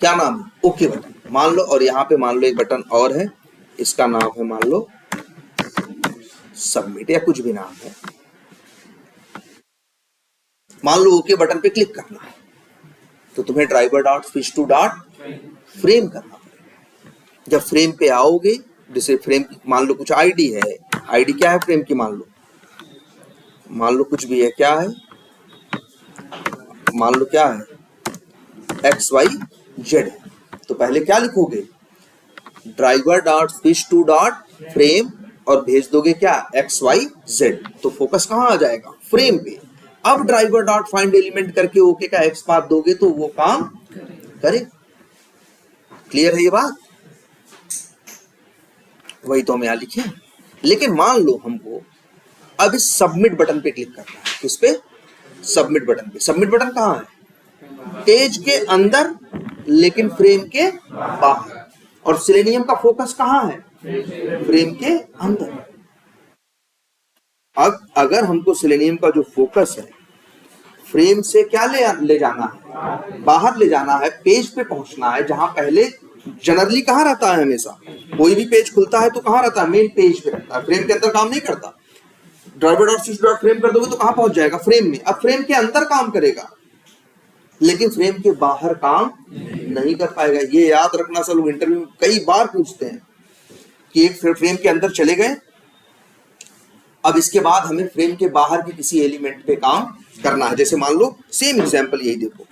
क्या नाम है, ओके बटन मान लो। और यहाँ पे मान लो एक बटन और है, इसका नाम है मान लो सबमिट, या कुछ भी नाम है। मान लो ओके बटन पे क्लिक करना है तो तुम्हें driver dot switch to dot frame करना पड़ेगा। जब फ्रेम पे आओगे, जैसे फ्रेम मान लो कुछ आईडी है, आईडी क्या है फ्रेम की, मान लो कुछ भी है, क्या है, मान लो क्या है, XYZ। तो पहले क्या लिखोगे, driver dot switch to dot frame, और भेज दोगे क्या, XYZ। तो फोकस कहां आ जाएगा, फ्रेम पे। अब ड्राइवर डॉट फाइंड एलिमेंट करके ओके का X पाथ दोगे तो वो काम करेगा। क्लियर है ये बात, वही तो हम यहां लिखे। लेकिन मान लो हमको अब इस सबमिट बटन पे क्लिक करना है, किस पे, सबमिट बटन पे। सबमिट बटन कहां है, पेज के अंदर लेकिन फ्रेम के बाहर। और सेलेनियम का फोकस कहां है, फ्रेम के अंदर। अब अगर हमको सेलेनियम का जो फोकस है फ्रेम से क्या ले जाना है, बाहर ले जाना है, पेज पे पहुंचना है, जहां पहले जनरली कहां रहता है, हमेशा कोई भी पेज खुलता है तो कहां रहता है, मेन पेज पे रहता है, फ्रेम के अंदर काम नहीं करता। Driver dot switch dot frame कर दोगे तो कहां पहुंच जाएगा, फ्रेम में। अब फ्रेम के अंदर काम करेगा लेकिन फ्रेम के बाहर काम नहीं कर पाएगा। ये याद रखना, सब लोग इंटरव्यू में कई बार पूछते हैं कि एक फ्रेम के अंदर चले गए, अब इसके बाद हमें फ्रेम के बाहर के किसी एलिमेंट पे काम करना है। जैसे मान लो सेम एग्जांपल यही देखो,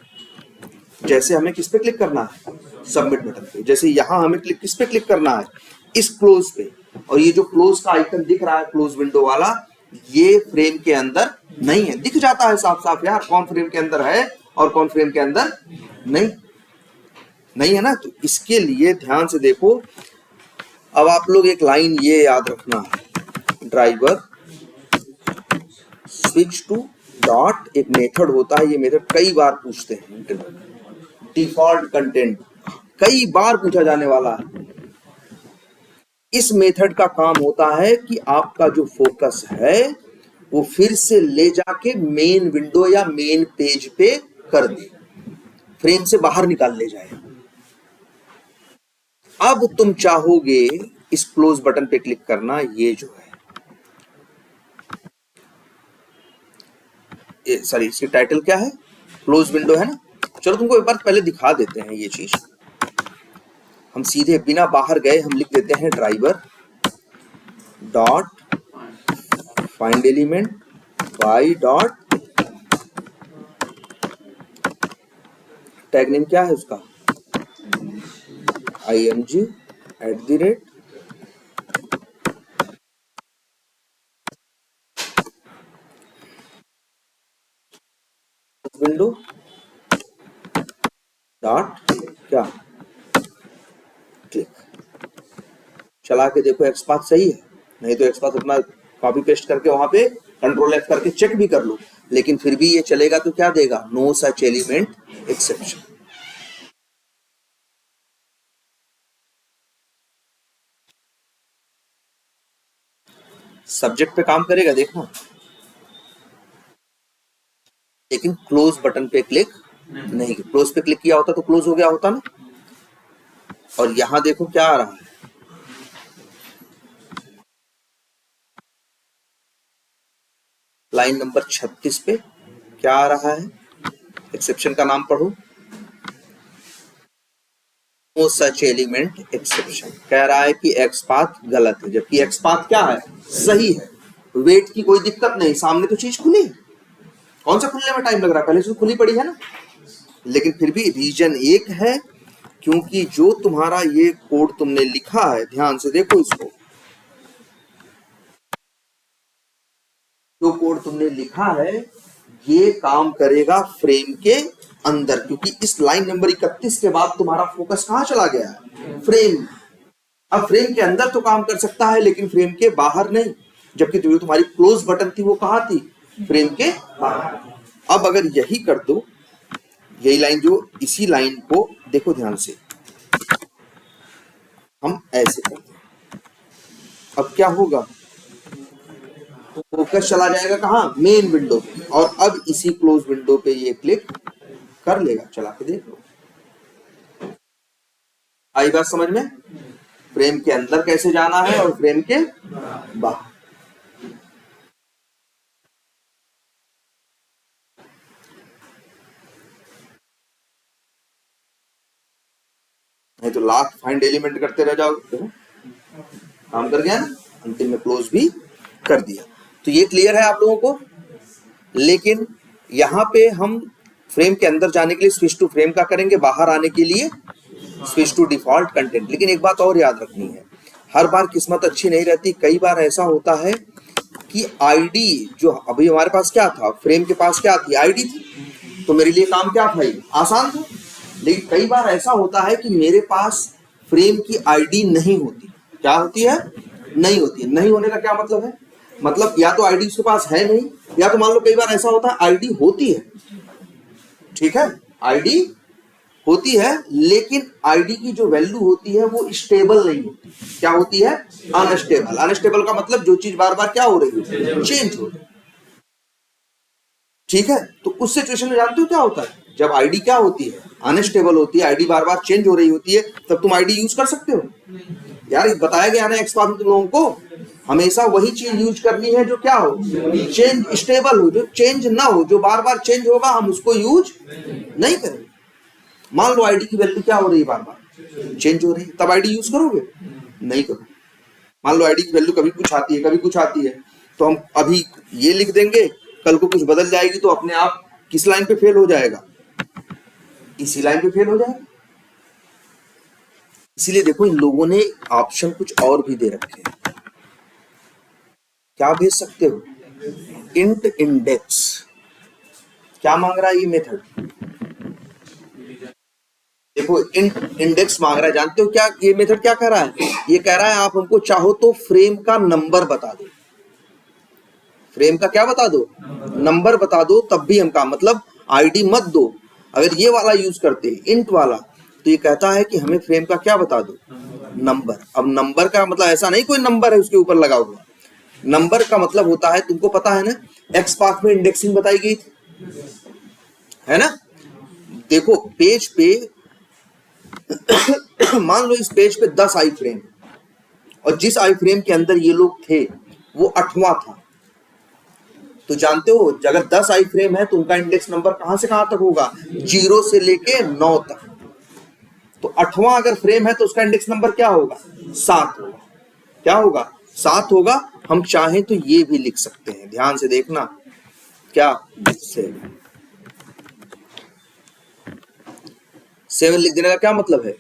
जैसे हमें किस पे क्लिक करना है, सबमिट बटन पे। जैसे यहां हमें किस पे क्लिक करना है, इस क्लोज पे। और ये जो क्लोज का आइकन दिख रहा है, क्लोज विंडो वाला, ये फ्रेम के अंदर नहीं है। दिख जाता है साफ साफ यार, कौन फ्रेम के अंदर है और कौन फ्रेम के अंदर नहीं है ना। तो इसके लिए ध्यान से देखो। अब आप लोग एक लाइन ये याद रखना, ड्राइवर स्विच टू डॉट, एक मेथड होता है, ये मेथड कई बार पूछते हैं, डिफॉल्ट कंटेंट कई बार पूछा जाने वाला है। इस मेथड का काम होता है कि आपका जो फोकस है वो फिर से ले जाके मेन विंडो या मेन पेज पे कर दे, फ्रेम से बाहर निकाल ले जाए। अब तुम चाहोगे इस क्लोज बटन पे क्लिक करना, ये जो है सॉरी इसकी टाइटल क्या है, क्लोज विंडो है ना। चलो तुमको एक बार पहले दिखा देते हैं ये चीज। हम सीधे बिना बाहर गए हम लिख देते हैं driver dot find element by dot tag name क्या है उसका, img@, विंडो डॉट क्या क्लिक। चला के देखो एक्सपाथ सही है, नहीं तो एक्सपाथ अपना कॉपी पेस्ट करके वहां पे कंट्रोल F करके चेक भी कर लो, लेकिन फिर भी ये चलेगा तो क्या देगा, no such element exception. Subject पे काम करेगा देखना, लेकिन क्लोज बटन पे क्लिक नहीं। क्लोज पे क्लिक किया होता तो क्लोज हो गया होता ना। और यहां देखो क्या आ रहा है, लाइन नंबर 36 पे क्या आ रहा है, एक्सेप्शन का नाम पढ़ो, नो सच एलिमेंट एक्सेप्शन। कह रहा है कि एक्सपाथ गलत है, जबकि एक्सपाथ क्या है, सही है। वेट की कोई दिक्कत नहीं, सामने तो चीज खुली है, कौन सा खुलने में टाइम लग रहा है, पहले से खुली पड़ी है ना। लेकिन फिर भी रीजन एक है, क्योंकि जो तुम्हारा ये कोड तुमने लिखा है, ध्यान से देखो इसको, जो कोड तुमने लिखा है ये काम करेगा फ्रेम के अंदर, क्योंकि इस लाइन नंबर 31 के बाद तुम्हारा फोकस कहां चला गया है, फ्रेम। अब फ्रेम के अंदर तो काम कर सकता है लेकिन फ्रेम के बाहर नहीं, जबकि जो तुम्हारी क्लोज बटन थी वो कहां थी, फ्रेम के बाहर। अब अगर यही कर दो, यही लाइन जो इसी लाइन को देखो ध्यान से, हम ऐसे करते हैं, अब क्या होगा, फोकस चला जाएगा कहां, मेन विंडो पे, और अब इसी क्लोज विंडो पे ये क्लिक कर लेगा। चला के देख लो, आई बात समझ में, फ्रेम के अंदर कैसे जाना है और फ्रेम के बाहर। नहीं तो लास्ट फाइंड एलिमेंट करते रह जाओगे, काम कर गया ना, अंतिम में क्लोज भी कर दिया। तो ये क्लियर है आप लोगों को। लेकिन यहाँ पे हम फ्रेम के अंदर जाने के लिए स्विच टू फ्रेम का करेंगे, बाहर आने के लिए स्विच टू डिफॉल्ट कंटेंट। लेकिन एक बात और याद रखनी है, हर बार किस्मत अच्छी नहीं रहती, कई बार ऐसा होता है कि आईडी जो अभी हमारे पास क्या था, फ्रेम के पास क्या थी, आईडी थी, तो मेरे लिए काम क्या था, आसान था। लेकिन कई बार ऐसा होता है कि मेरे पास फ्रेम की आईडी नहीं होती, क्या होती है, नहीं होती है। नहीं होने का क्या मतलब है, मतलब या तो आईडी उसके पास है नहीं, या तो मान लो कई बार ऐसा होता है आईडी होती है, ठीक है, आईडी होती है लेकिन आईडी की जो वैल्यू होती है वो स्टेबल नहीं होती, क्या होती है, अनस्टेबल। अनस्टेबल का मतलब जो चीज बार बार क्या हो रही है, चेंज हो रही है, ठीक है। तो उस सिचुएशन में जानते हो क्या होता है, जब आईडी क्या होती है, अनस्टेबल होती है, आईडी बार बार चेंज हो रही होती है, तब तुम आईडी यूज कर सकते हो यार। बताया गया ना एक्सपाथ में तुम लोगों को, हमेशा वही चीज यूज करनी है जो क्या हो, चेंज स्टेबल हो, जो चेंज ना हो, जो बार बार चेंज होगा हम उसको यूज नहीं करेंगे। मान लो आईडी की वैल्यू क्या हो रही है, बार बार चेंज हो रही है, तब आईडी यूज करोगे, नहीं करोगे। मान लो आईडी की वैल्यू कभी कुछ आती है कभी कुछ आती है, तो हम अभी ये लिख देंगे, कल को कुछ बदल जाएगी तो अपने आप किस लाइन पे फेल हो जाएगा, इसी लाइन पे फेल हो जाएगा। इसीलिए देखो इन लोगों ने ऑप्शन कुछ और भी दे रखे हैं, क्या भेज सकते हो, इंट इंडेक्स। क्या मांग रहा है ये मेथड, देखो इंट इंडेक्स मांग रहा है। जानते हो क्या ये मेथड क्या कह रहा है, ये कह रहा है आप हमको चाहो तो फ्रेम का नंबर बता दो, फ्रेम का क्या बता दो, नंबर बता दो, तब भी हम काम, मतलब आईडी मत दो। अगर ये वाला यूज करते इंट वाला, तो ये कहता है कि हमें फ्रेम का क्या बता दो, नंबर। अब नंबर का मतलब ऐसा नहीं कोई नंबर है उसके ऊपर लगा हुआ, नंबर का मतलब होता है, तुमको पता है ना, एक्सपाथ में इंडेक्सिंग बताई गई थी, है ना। देखो पेज पे मान लो इस पेज पे 10 आई फ्रेम और जिस आई फ्रेम के अंदर ये लोग थे वो 8वां था। तो जानते हो अगर 10 आई फ्रेम है तो उनका इंडेक्स नंबर कहां से कहां तक होगा? 0 से लेके 9 तक। तो 8वां अगर फ्रेम है तो उसका इंडेक्स नंबर क्या होगा? 7 होगा। क्या होगा? 7 होगा। हम चाहें तो ये भी लिख सकते हैं, ध्यान से देखना। क्या? 7 लिख देने का क्या मतलब है?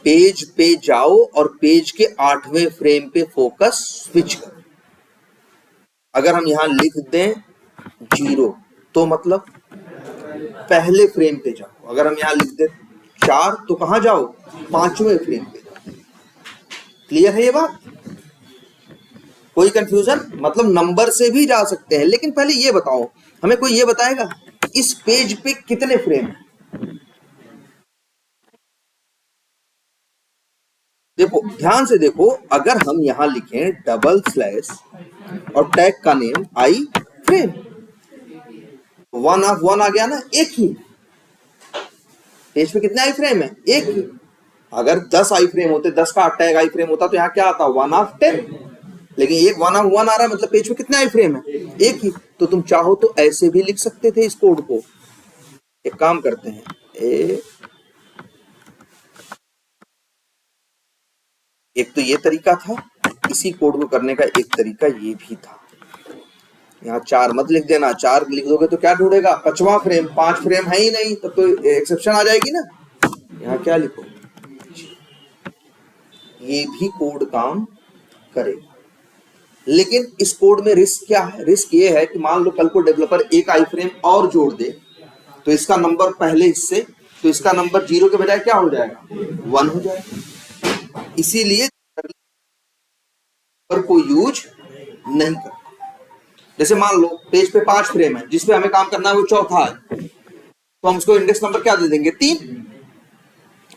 पेज पे जाओ और पेज के 8वें फ्रेम पे फोकस स्विच करो। अगर हम यहां लिख दें 0 तो मतलब पहले फ्रेम पे जाओ। अगर हम यहां लिख दें 4 तो कहां जाओ? 5वें फ्रेम पे जाओ। क्लियर है ये बात? कोई कंफ्यूजन? मतलब नंबर से भी जा सकते हैं, लेकिन पहले ये बताओ, हमें कोई ये बताएगा इस पेज पे कितने फ्रेम हैं? देखो ध्यान से देखो, अगर हम यहां लिखें डबल स्लैश और टैग का नेम आई फ्रेम, 1 ऑफ 1 आ गया ना। एक ही पेज पे कितने आई फ्रेम है? एक ही। अगर 10 आई फ्रेम होते, 10 का टैग आई फ्रेम होता तो यहाँ क्या आता? 1 ऑफ 10। लेकिन एक 1 ऑफ 1 आ रहा है, मतलब पेज पे कितने आई फ्रेम है? एक ही। तो तुम चाहो तो ऐसे भी लिख सकते थे इस कोड को। एक काम करते हैं, एक तो ये तरीका था, इसी कोड को करने का एक तरीका ये भी था। यहाँ 4 मत लिख देना, 4 लिख दोगे तो क्या ढूंढेगा? 5वां फ्रेम। 5 फ्रेम है ही नहीं, तब तो एक्सेप्शन आ जाएगी ना। यहाँ क्या लिखो? ये भी कोड काम करेगा, लेकिन इस कोड में रिस्क क्या है? रिस्क ये है कि मान लो कल को डेवलपर एक आई फ्रेम और जोड़ दे तो इसका नंबर पहले हिस्से, तो इसका नंबर 0 के बजाय क्या हो जाएगा? 1 हो जाएगा। इसीलिए कोई यूज नहीं करता। जैसे मान लो पेज पे 5 फ्रेम है, जिसपे हमें काम करना है वो चौथा है, तो हम उसको इंडेक्स नंबर क्या दे देंगे? 3।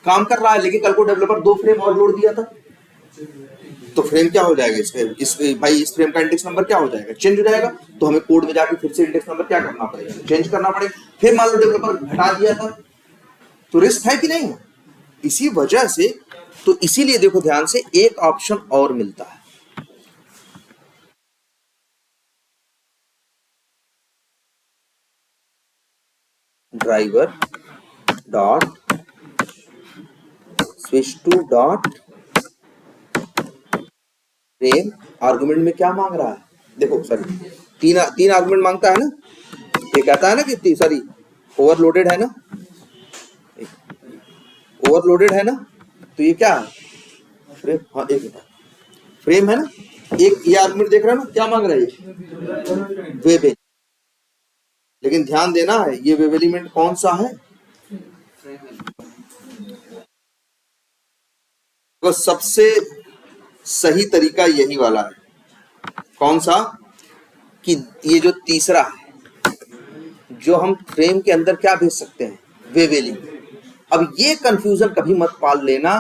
काम कर रहा है, लेकिन कल को डेवलपर 2 फ्रेम और जोड़ दिया था तो फ्रेम क्या हो जाएगा? इस फ्रेम का इंडेक्स नंबर क्या हो जाएगा? चेंज हो जाएगा। तो हमें कोड में जाके फिर से इंडेक्स नंबर क्या करना पड़ेगा? चेंज करना पड़ेगा। फिर मान लो डेवलपर घटा दिया था, तो रिस्क है कि नहीं है? इसी वजह से, तो इसीलिए देखो ध्यान से, एक ऑप्शन और मिलता है। Driver dot switch to dot frame. Argument में क्या मांग रहा है? देखो सॉरी, तीन आर्गुमेंट मांगता है ना। ये कहता है ना कि सॉरी ओवरलोडेड है ना, ओवरलोडेड है ना। तो ये क्या है? फ्रेम। हाँ एक मिनट, फ्रेम है ना। एक ये आर्गुमेंट देख रहा है ना, क्या मांग रहा है? वेब। लेकिन ध्यान देना है, ये वेब एलिमेंट कौन सा है? तो सबसे सही तरीका यही वाला है। कौन सा? कि ये जो तीसरा है, जो हम फ्रेम के अंदर क्या भेज सकते हैं? Web element. अब ये कंफ्यूजन कभी मत पाल लेना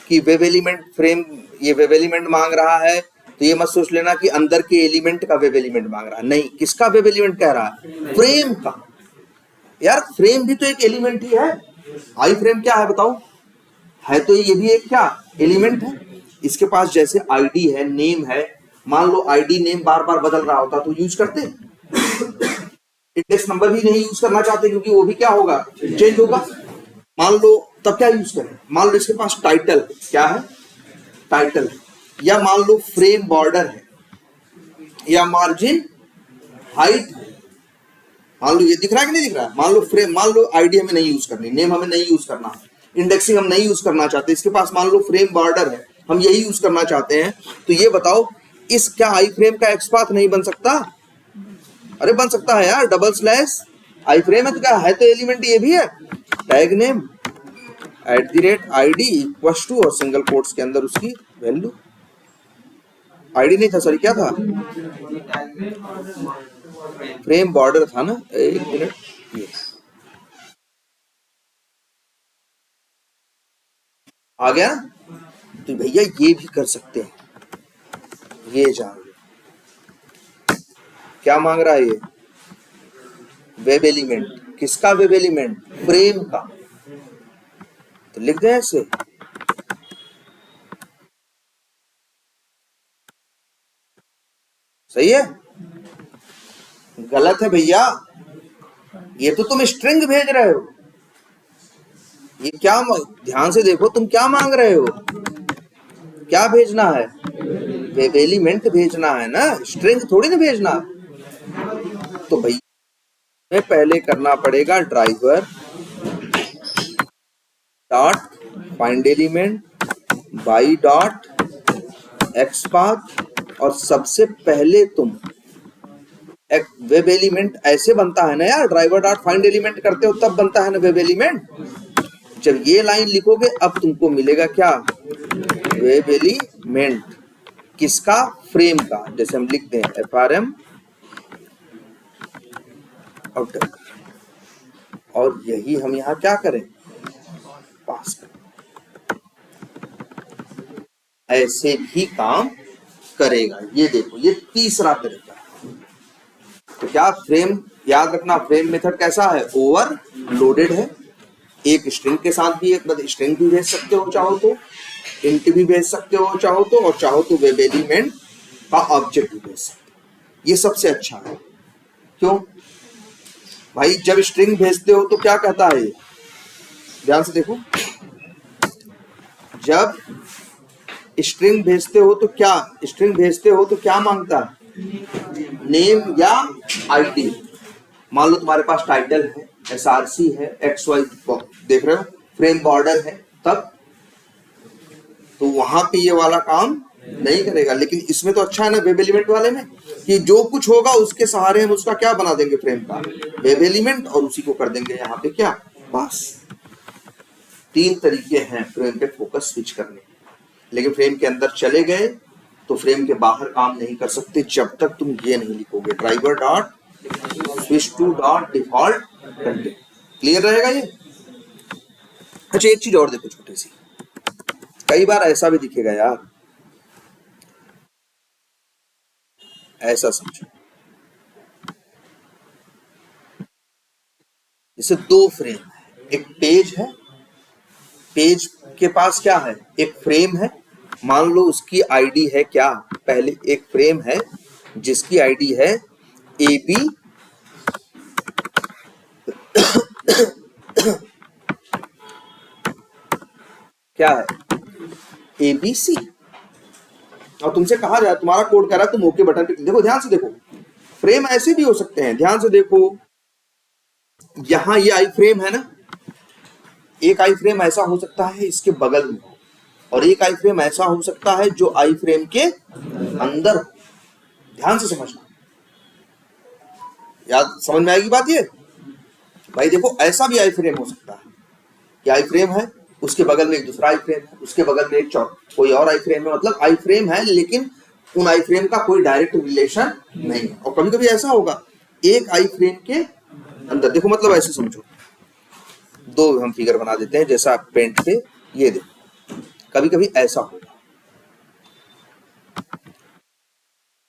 कि वेब एलिमेंट फ्रेम, ये वेब एलिमेंट मांग रहा है, तो ये मत सोच लेना कि अंदर के एलिमेंट का वेब एलिमेंट मांग रहा है। नहीं, किसका वेब एलिमेंट कह रहा है? फ्रेम का। यार फ्रेम भी तो एक एलिमेंट ही है। आई फ्रेम क्या है बताओ? है तो ये भी एक क्या एलिमेंट है। इसके पास जैसे आईडी है, नेम है। मान लो आईडी नेम बार बार बदल रहा होता तो यूज करते। इंडेक्स नंबर भी नहीं यूज करना चाहते क्योंकि वो भी क्या होगा? चेंज होगा। मान लो तब क्या यूज करें? मान लो इसके पास टाइटल, क्या है? टाइटल। या मान लो फ्रेम बॉर्डर है, या मार्जिन हाइट है। मान लो ये दिख रहा है कि नहीं दिख रहा है? मान लो फ्रेम, मान लो आईडी हमें नहीं यूज करनी, नेम हमें नहीं यूज करना, इंडेक्सिंग हम नहीं यूज करना चाहते, इसके पास मान लो फ्रेम बॉर्डर है, हम यही यूज करना चाहते हैं। तो ये बताओ, इस क्या आई फ्रेम का एक्सपाथ नहीं बन सकता? अरे बन सकता है यार। डबल स्लैश आई फ्रेम है तो क्या है? तो एलिमेंट ये भी है। Tag name @id equal to और सिंगल कोट्स के अंदर उसकी वैल्यू। आईडी नहीं था, सॉरी क्या था? फ्रेम बॉर्डर था ना। एक मिनट, ये आ गया। तो भैया ये भी कर सकते हैं। ये जान लो क्या मांग रहा है ये? Web element. किसका वेब एलिमेंट? फ्रेम का। तो लिख दें ऐसे, सही है? गलत है भैया, ये तो तुम स्ट्रिंग भेज रहे हो। ये क्या, ध्यान से देखो तुम क्या मांग रहे हो, क्या भेजना है? वेब एलिमेंट भेजना है ना, स्ट्रिंग थोड़ी ना भेजना है। तो भैया में पहले करना पड़ेगा driver dot find element by dot XPath, और सबसे पहले तुम एक वेब एलिमेंट ऐसे बनता है ना यार, ड्राइवर डॉट फाइंड एलिमेंट करते हो तब बनता है ना वेब एलिमेंट। जब ये लाइन लिखोगे अब तुमको मिलेगा क्या, वेब एलिमेंट। किसका, फ्रेम का। जैसे हम लिखते हैं FRM आउटर, और यही हम यहां क्या करें, पास करें। ऐसे भी काम करेगा। ये देखो, ये तीसरा तरीका है। तो क्या, फ्रेम याद रखना, फ्रेम मेथड कैसा है, ओवरलोडेड है। एक स्ट्रिंग के साथ भी एक स्ट्रिंग भी भेज सकते हो चाहो तो, इंट भी भेज सकते हो चाहो तो, और चाहो तो वेब एलिमेंट का ऑब्जेक्ट भी भेज सकते हो। ये सबसे अच्छा है। क्यों भाई, जब स्ट्रिंग भेजते हो तो क्या कहता है, ध्यान से देखो, जब स्ट्रिंग भेजते हो तो क्या, स्ट्रिंग भेजते हो तो क्या मांगता है, नेम या आईडी। मान लो तुम्हारे पास टाइटल है, SRC है, XY देख रहे हो, फ्रेम बॉर्डर है, तब तो वहां पे ये वाला काम नहीं करेगा। लेकिन इसमें तो अच्छा है ना वेब एलिमेंट वाले में, कि जो कुछ होगा उसके सहारे हम उसका क्या बना देंगे, फ्रेम का वेब एलिमेंट, और उसी को कर देंगे यहाँ पे क्या, बस। 3 तरीके हैं फ्रेम पे फोकस स्विच करने के। लेकिन फ्रेम के अंदर चले गए तो फ्रेम के बाहर काम नहीं कर सकते जब तक तुम ये नहीं लिखोगे, driver dot switch to dot default content. Clear रहेगा ये? अच्छा, एक चीज और देखो छोटी सी, कई बार ऐसा भी दिखेगा यार, ऐसा समझो, जैसे 2 फ्रेम है, एक पेज है, पेज के पास क्या है, एक फ्रेम है। मान लो उसकी आईडी है क्या, पहले एक फ्रेम है जिसकी आईडी है AB क्या है, ABC, और तुमसे कहा जाए, तुम्हारा कोड कह रहा है तुम ओके बटन पे, देखो ध्यान से देखो, फ्रेम ऐसे भी हो सकते हैं, ध्यान से देखो, यहां ये आई फ्रेम है ना, एक आई फ्रेम ऐसा हो सकता है इसके बगल में, और एक आई फ्रेम ऐसा हो सकता है जो आई फ्रेम के अंदर। ध्यान से समझना, याद समझ में आएगी बात ये भाई। देखो ऐसा भी आई फ्रेम हो सकता है कि आई फ्रेम है, उसके बगल में एक दूसरा आई फ्रेम है, उसके बगल में एक कोई और आई फ्रेम है, मतलब आई फ्रेम है लेकिन उन आई फ्रेम का कोई डायरेक्ट रिलेशन नहीं है। और कभी कभी ऐसा होगा एक आई फ्रेम के अंदर, देखो मतलब ऐसे समझो, 2 हम फिगर बना देते हैं जैसा पेंट पे, ये देखो कभी कभी ऐसा होगा,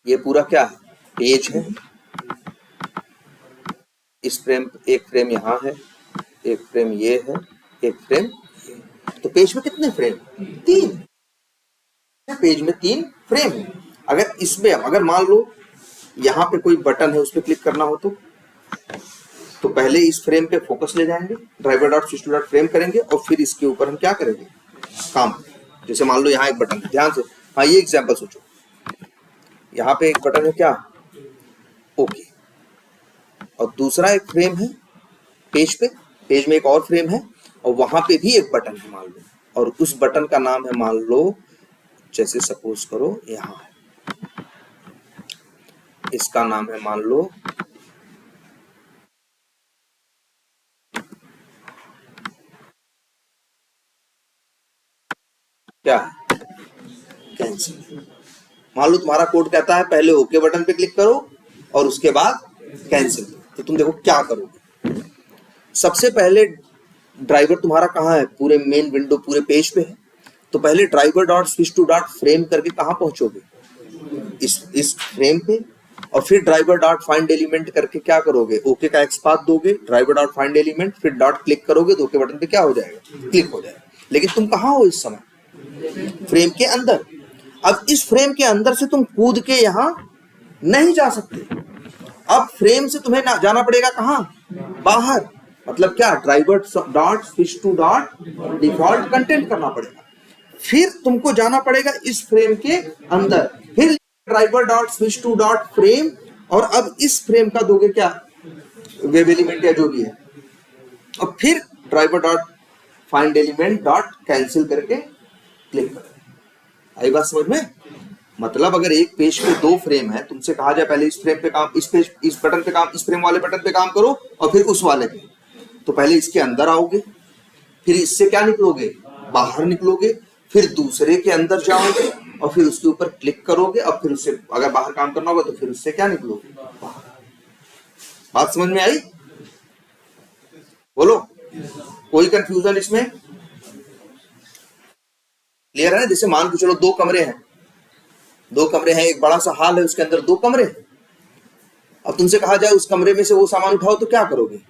ये पूरा क्या है, पेज है, इस फ्रेम, एक फ्रेम यहाँ है, एक फ्रेम ये है, एक फ्रेम ये। तो पेज में कितने फ्रेम, 3, पेज में 3 फ्रेम है। अगर इसमें, अगर मान लो यहाँ पे कोई बटन है उस पर क्लिक करना हो तो पहले इस फ्रेम पे फोकस ले जाएंगे, driver dot switch to dot frame करेंगे, और फिर इसके ऊपर हम क्या करेंगे, काम। जैसे मान लो यहाँ एक बटन है, ध्यान से, हाँ ये एग्जांपल सोचो, यहाँ पे एक बटन है क्या, ओके, और दूसरा एक फ्रेम है पेज पे, पेज में एक और फ्रेम है, और वहां पे भी एक बटन है मान लो, और उस बटन का नाम है मान लो, जैसे सपोज करो यहाँ है, इसका नाम है मान लो क्या, कैंसिल। मान लो तुम्हारा कोड कहता है पहले ओके बटन पे क्लिक करो और उसके बाद कैंसिल, तो तुम देखो क्या करोगे। सबसे पहले ड्राइवर तुम्हारा कहाँ है, पूरे मेन विंडो पूरे पेज पे है, तो पहले driver dot switch to dot frame करके कहाँ पहुंचोगे, इस फ्रेम पे, और फिर ड्राइवर डॉट फाइंड एलिमेंट करके क्या करोगे, ओके का एक्सपाथ दोगे, ड्राइवर डॉट फाइंड एलिमेंट, फिर डॉट क्लिक करोगे तो ओके बटन पे क्या हो जाएगा, क्लिक हो जाएगा। लेकिन तुम कहाँ हो इस समय? फ्रेम के अंदर। अब इस फ्रेम के अंदर से तुम कूद के यहां नहीं जा सकते। अब फ्रेम से तुम्हें जाना पड़ेगा कहां? बाहर। मतलब क्या? Driver dot switch to dot default content करना पड़ेगा। फिर तुमको जाना पड़ेगा इस फ्रेम के अंदर, फिर driver dot switch to dot frame, और अब इस फ्रेम का दोगे क्या? वेब एलिमेंट या जो भी है, और फिर driver dot find element dot cancel करके क्लिक करें। आई बात समझ में? मतलब अगर एक पेज पे 2 फ्रेम है, तुमसे कहा जाए पहले इस फ्रेम पे काम, इस पेज, इस बटन पे काम, इस फ्रेम वाले बटन पे काम करो और फिर उस वाले पे, तो पहले इसके अंदर आओगे, फिर इससे क्या निकलोगे? बाहर निकलोगे, फिर दूसरे के अंदर जाओगे और फिर उसके ऊपर क्लिक करोगे, और फिर उससे अगर बाहर काम करना होगा तो फिर उससे क्या निकलोगे? बाहर। बात समझ में आई? बोलो, कोई कंफ्यूजन इसमें? क्लियर है ना? जैसे मान के चलो 2 कमरे हैं, 2 कमरे हैं, एक बड़ा सा हॉल है, उसके अंदर 2 कमरे हैं। अब तुमसे कहा जाए उस कमरे में से वो सामान उठाओ, तो क्या करोगे?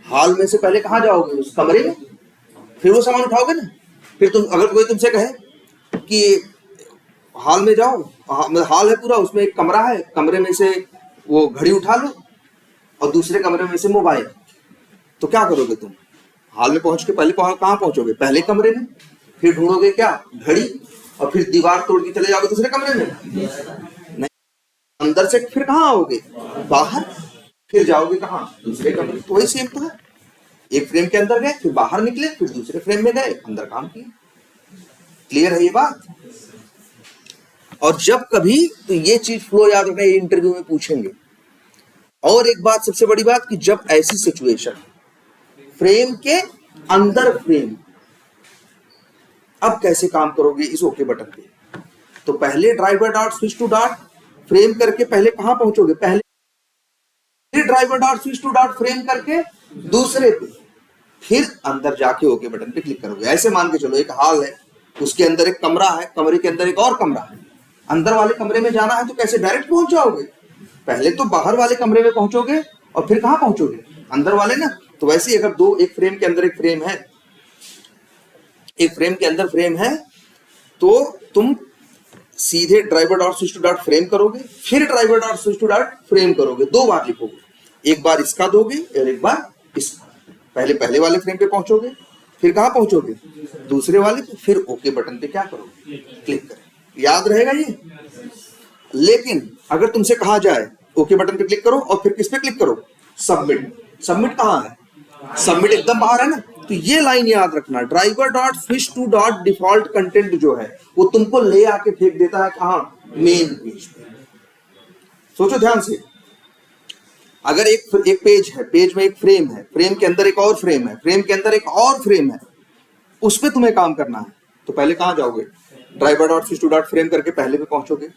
हॉल में से पहले कहाँ जाओगे? उस कमरे में, फिर वो सामान उठाओगे ना। फिर तुम, अगर कोई तुमसे कहे कि हॉल में जाओ, हॉल है पूरा, उसमें एक कमरा है, कमरे में से वो घड़ी उठा लो और दूसरे कमरे में से मोबाइल, तो क्या करोगे तुम? हॉल में पहुंच के पहले कहाँ पहुंचोगे? पहले कमरे में, फिर ढूंढोगे क्या? घड़ी, और फिर दीवार तोड़ के चले जाओगे दूसरे कमरे में? नहीं, अंदर से फिर कहाँ आओगे? बाहर, फिर जाओगे कहाँ? दूसरे कमरे। तो वही सेम तो है, एक फ्रेम के अंदर गए, फिर बाहर निकले, फिर दूसरे फ्रेम में गए, अंदर काम किए। क्लियर है ये बात? और जब कभी, तो ये चीज फ्लो याद रखना, ये इंटरव्यू में पूछेंगे। और एक बात, सबसे बड़ी बात, कि जब ऐसी सिचुएशन, फ्रेम के अंदर फ्रेम, अब कैसे काम करोगे इस ओके बटन पे? तो पहले driver dot switch to dot frame करके पहले कहां पहुंचोगे? पहले driver dot switch to dot frame करके दूसरे पे, फिर अंदर जाके ओके बटन पे क्लिक करोगे। ऐसे मान के चलो एक हॉल है, उसके अंदर एक कमरा है, कमरे के अंदर एक और कमरा है। अंदर वाले कमरे में जाना है तो कैसे डायरेक्ट पहुंच जाओगे? पहले तो बाहर वाले कमरे में पहुंचोगे और फिर कहां पहुंचोगे? अंदर वाले ना। तो वैसे ही अगर एक फ्रेम के अंदर एक फ्रेम है, एक फ्रेम के अंदर फ्रेम है, तो तुम सीधे driver dot switch to dot frame करोगे, फिर driver dot switch to dot frame करोगे, 2 बार लिखोगे। एक बार इसका दोगे और एक बार इसका। पहले वाले फ्रेम पे पहुंचोगे, फिर कहां पहुंचोगे? दूसरे वाले पे, फिर ओके बटन पे क्या करोगे? क्लिक करें। याद रहेगा ये? लेकिन अगर तुमसे कहा जाए ओके बटन पे क्लिक करो और फिर किस पे क्लिक करो? सबमिट। सबमिट कहां है? सबमिट एकदम बाहर है ना। तो ये लाइन याद रखना, driver dot switch to dot default content जो है वो तुमको ले आके फेंक देता है कहां? मेन पेज पे। सोचो ध्यान से, अगर एक पेज है, पेज में एक फ्रेम है, फ्रेम के अंदर एक और फ्रेम है, फ्रेम के अंदर एक और फ्रेम है, उस पे तुम्हें काम करना है, तो पहले कहां जाओगे? Driver dot switch to dot frame करके पहले पे पहुंचोगे,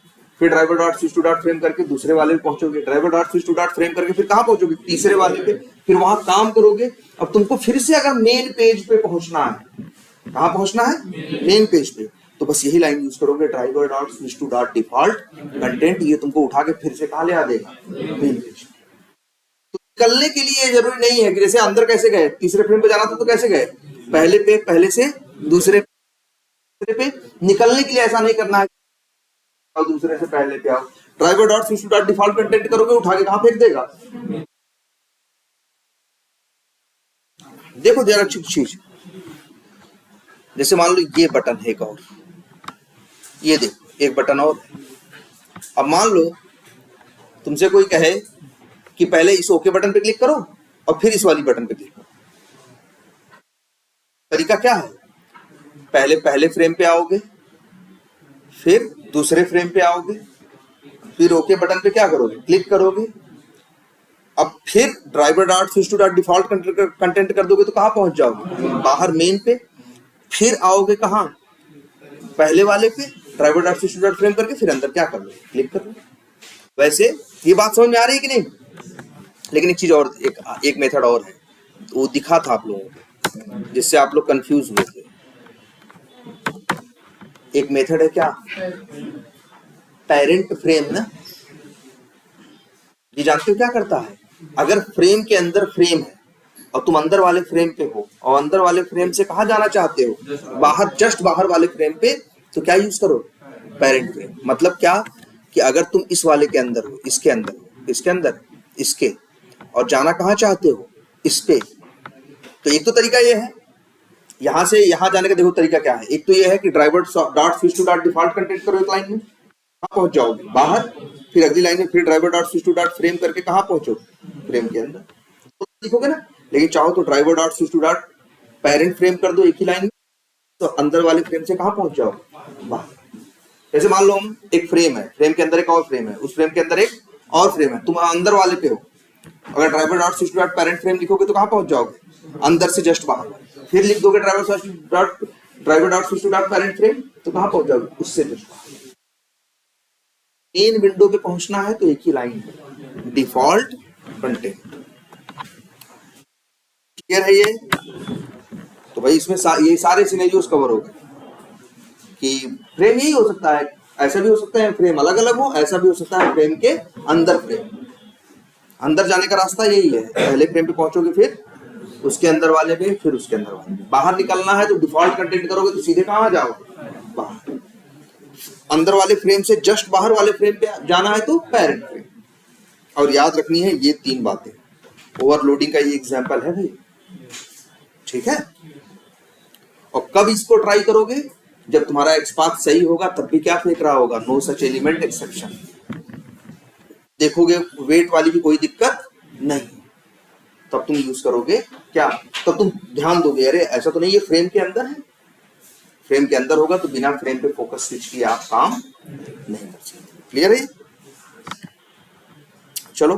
फिर driver dot switch to dot frame करके दूसरे वाले पे पहुंचोगे, driver dot switch to dot frame करके फिर कहां पहुंचोगे? तीसरे वाले पे, फिर वहां काम करोगे। अब तुमको फिर से अगर मेन पेज पे पहुंचना है, कहां पहुंचना है? मेन पेज पे। तो बस यही लाइन यूज करोगे, driver dot switch to dot default content, ये तुमको उठा के फिर से कहां ले आ देगा? Main page. तो निकलने के लिए जरूरी नहीं है कि जैसे अंदर कैसे गए, तीसरे फ्रेम पे जाना था तो कैसे गए? पहले से दूसरे पे। निकलने के लिए ऐसा नहीं करना है और दूसरे से पहले पे आओ। Driver dot switch to dot default content करोगे, उठा के कहां फेंक देगा? देखो जरा चीज, जैसे मान लो ये बटन है एक और, ये देखो एक बटन और है। अब मान लो तुमसे कोई कहे कि पहले इस ओके बटन पे क्लिक करो और फिर इस वाली बटन पे क्लिक करो। तरीका क्या है? पहले फ्रेम पे आओगे, फिर दूसरे फ्रेम पे आओगे, फिर ओके बटन पे क्या करोगे? क्लिक करोगे। अब फिर driver dot switch to dot default content कर दोगे तो कहां पहुंच जाओगे? बाहर मेन पे। फिर आओगे कहां? पहले वाले पे, driver dot switch to dot frame करके फिर अंदर क्या कर लो? क्लिक कर लो। वैसे ये बात समझ में आ रही है कि नहीं? लेकिन एक चीज और, एक मेथड और है, वो दिखा था आप लोगों को, जिससे आप लोग कंफ्यूज हुए थे। एक मेथड है क्या? पेरेंट फ्रेम ना। ये जानते हो क्या करता है? अगर फ्रेम के अंदर फ्रेम है, और तुम अंदर वाले फ्रेम पे हो और अंदर वाले फ्रेम से कहाँ जाना चाहते हो, बाहर, जस्ट बाहर वाले फ्रेम पे, तो क्या यूज करो, पेरेंट फ्रेम। मतलब क्या कि अगर तुम इस वाले के अंदर हो, इसके अंदर हो, इसके अंदर, इसके, और जाना कहाँ चाहते हो, इस पे, तो एक तो तरीका ये है यहां से यहां जाने का। देखो तरीका क्या है, एक तो ये है कि driver dot switch to dot default content करो एक लाइन में, कहाँ पहुंच जाओगे, बाहर, फिर अगली लाइन में फिर driver dot switch to dot frame करके कहाँ पहुंचो, फ्रेम के अंदर, तो लिखोगे ना। लेकिन चाहो तो driver dot switch to dot parent frame कर दो एक ही लाइन में, तो अंदर वाले फ्रेम से कहाँ पहुंच जाओ, बाहर। जैसे मान लो हम एक फ्रेम है, फ्रेम के अंदर एक और फ्रेम है, उस फ्रेम के अंदर एक और फ्रेम है, तुम अंदर वाले पे हो, अगर driver dot switch to dot parent frame लिखोगे तो कहाँ पहुंच जाओगे, अंदर से जस्ट बाहर। फिर लिख दोगे driver dot switch to dot parent frame, तो कहाँ पहुंच जाओगे, उससे जस्ट बाहर। मेन विंडो पे पहुंचना है तो एक ही लाइन है, डिफॉल्ट कंटेंट। क्लियर है ये? तो भाई इसमें ये सारे सिनेरियोस कवर हो गए कि फ्रेम यही हो सकता है, ऐसा भी हो सकता है फ्रेम अलग अलग हो, ऐसा भी हो सकता है फ्रेम के अंदर फ्रेम। अंदर जाने का रास्ता यही है, पहले फ्रेम पे पहुंचोगे, फिर उसके अंदर वाले पे, फिर उसके अंदर वाले पे। बाहर निकलना है तो डिफॉल्ट कंटेंट करोगे तो सीधे कहाँ जाओगे, बाहर। अंदर वाले फ्रेम से जस्ट बाहर वाले फ्रेम पे जाना है तो पेरेंट फ्रेम। और याद रखनी है ये 3 बातें। ओवरलोडिंग का ये एग्जांपल है भाई, ठीक है। और कब इसको ट्राई करोगे, जब तुम्हारा एक्सपाथ सही होगा, तब भी क्या फेंक रहा होगा, नो सच एलिमेंट एक्सेप्शन। देखोगे वेट वाली भी कोई दिक्कत नहीं, तब तुम यूज करोगे क्या, तब तुम ध्यान दोगे अरे ऐसा तो नहीं ये फ्रेम के अंदर है। फ्रेम के अंदर होगा तो बिना फ्रेम पे फोकस स्विच किए आप काम नहीं कर सकते। क्लियर है? चलो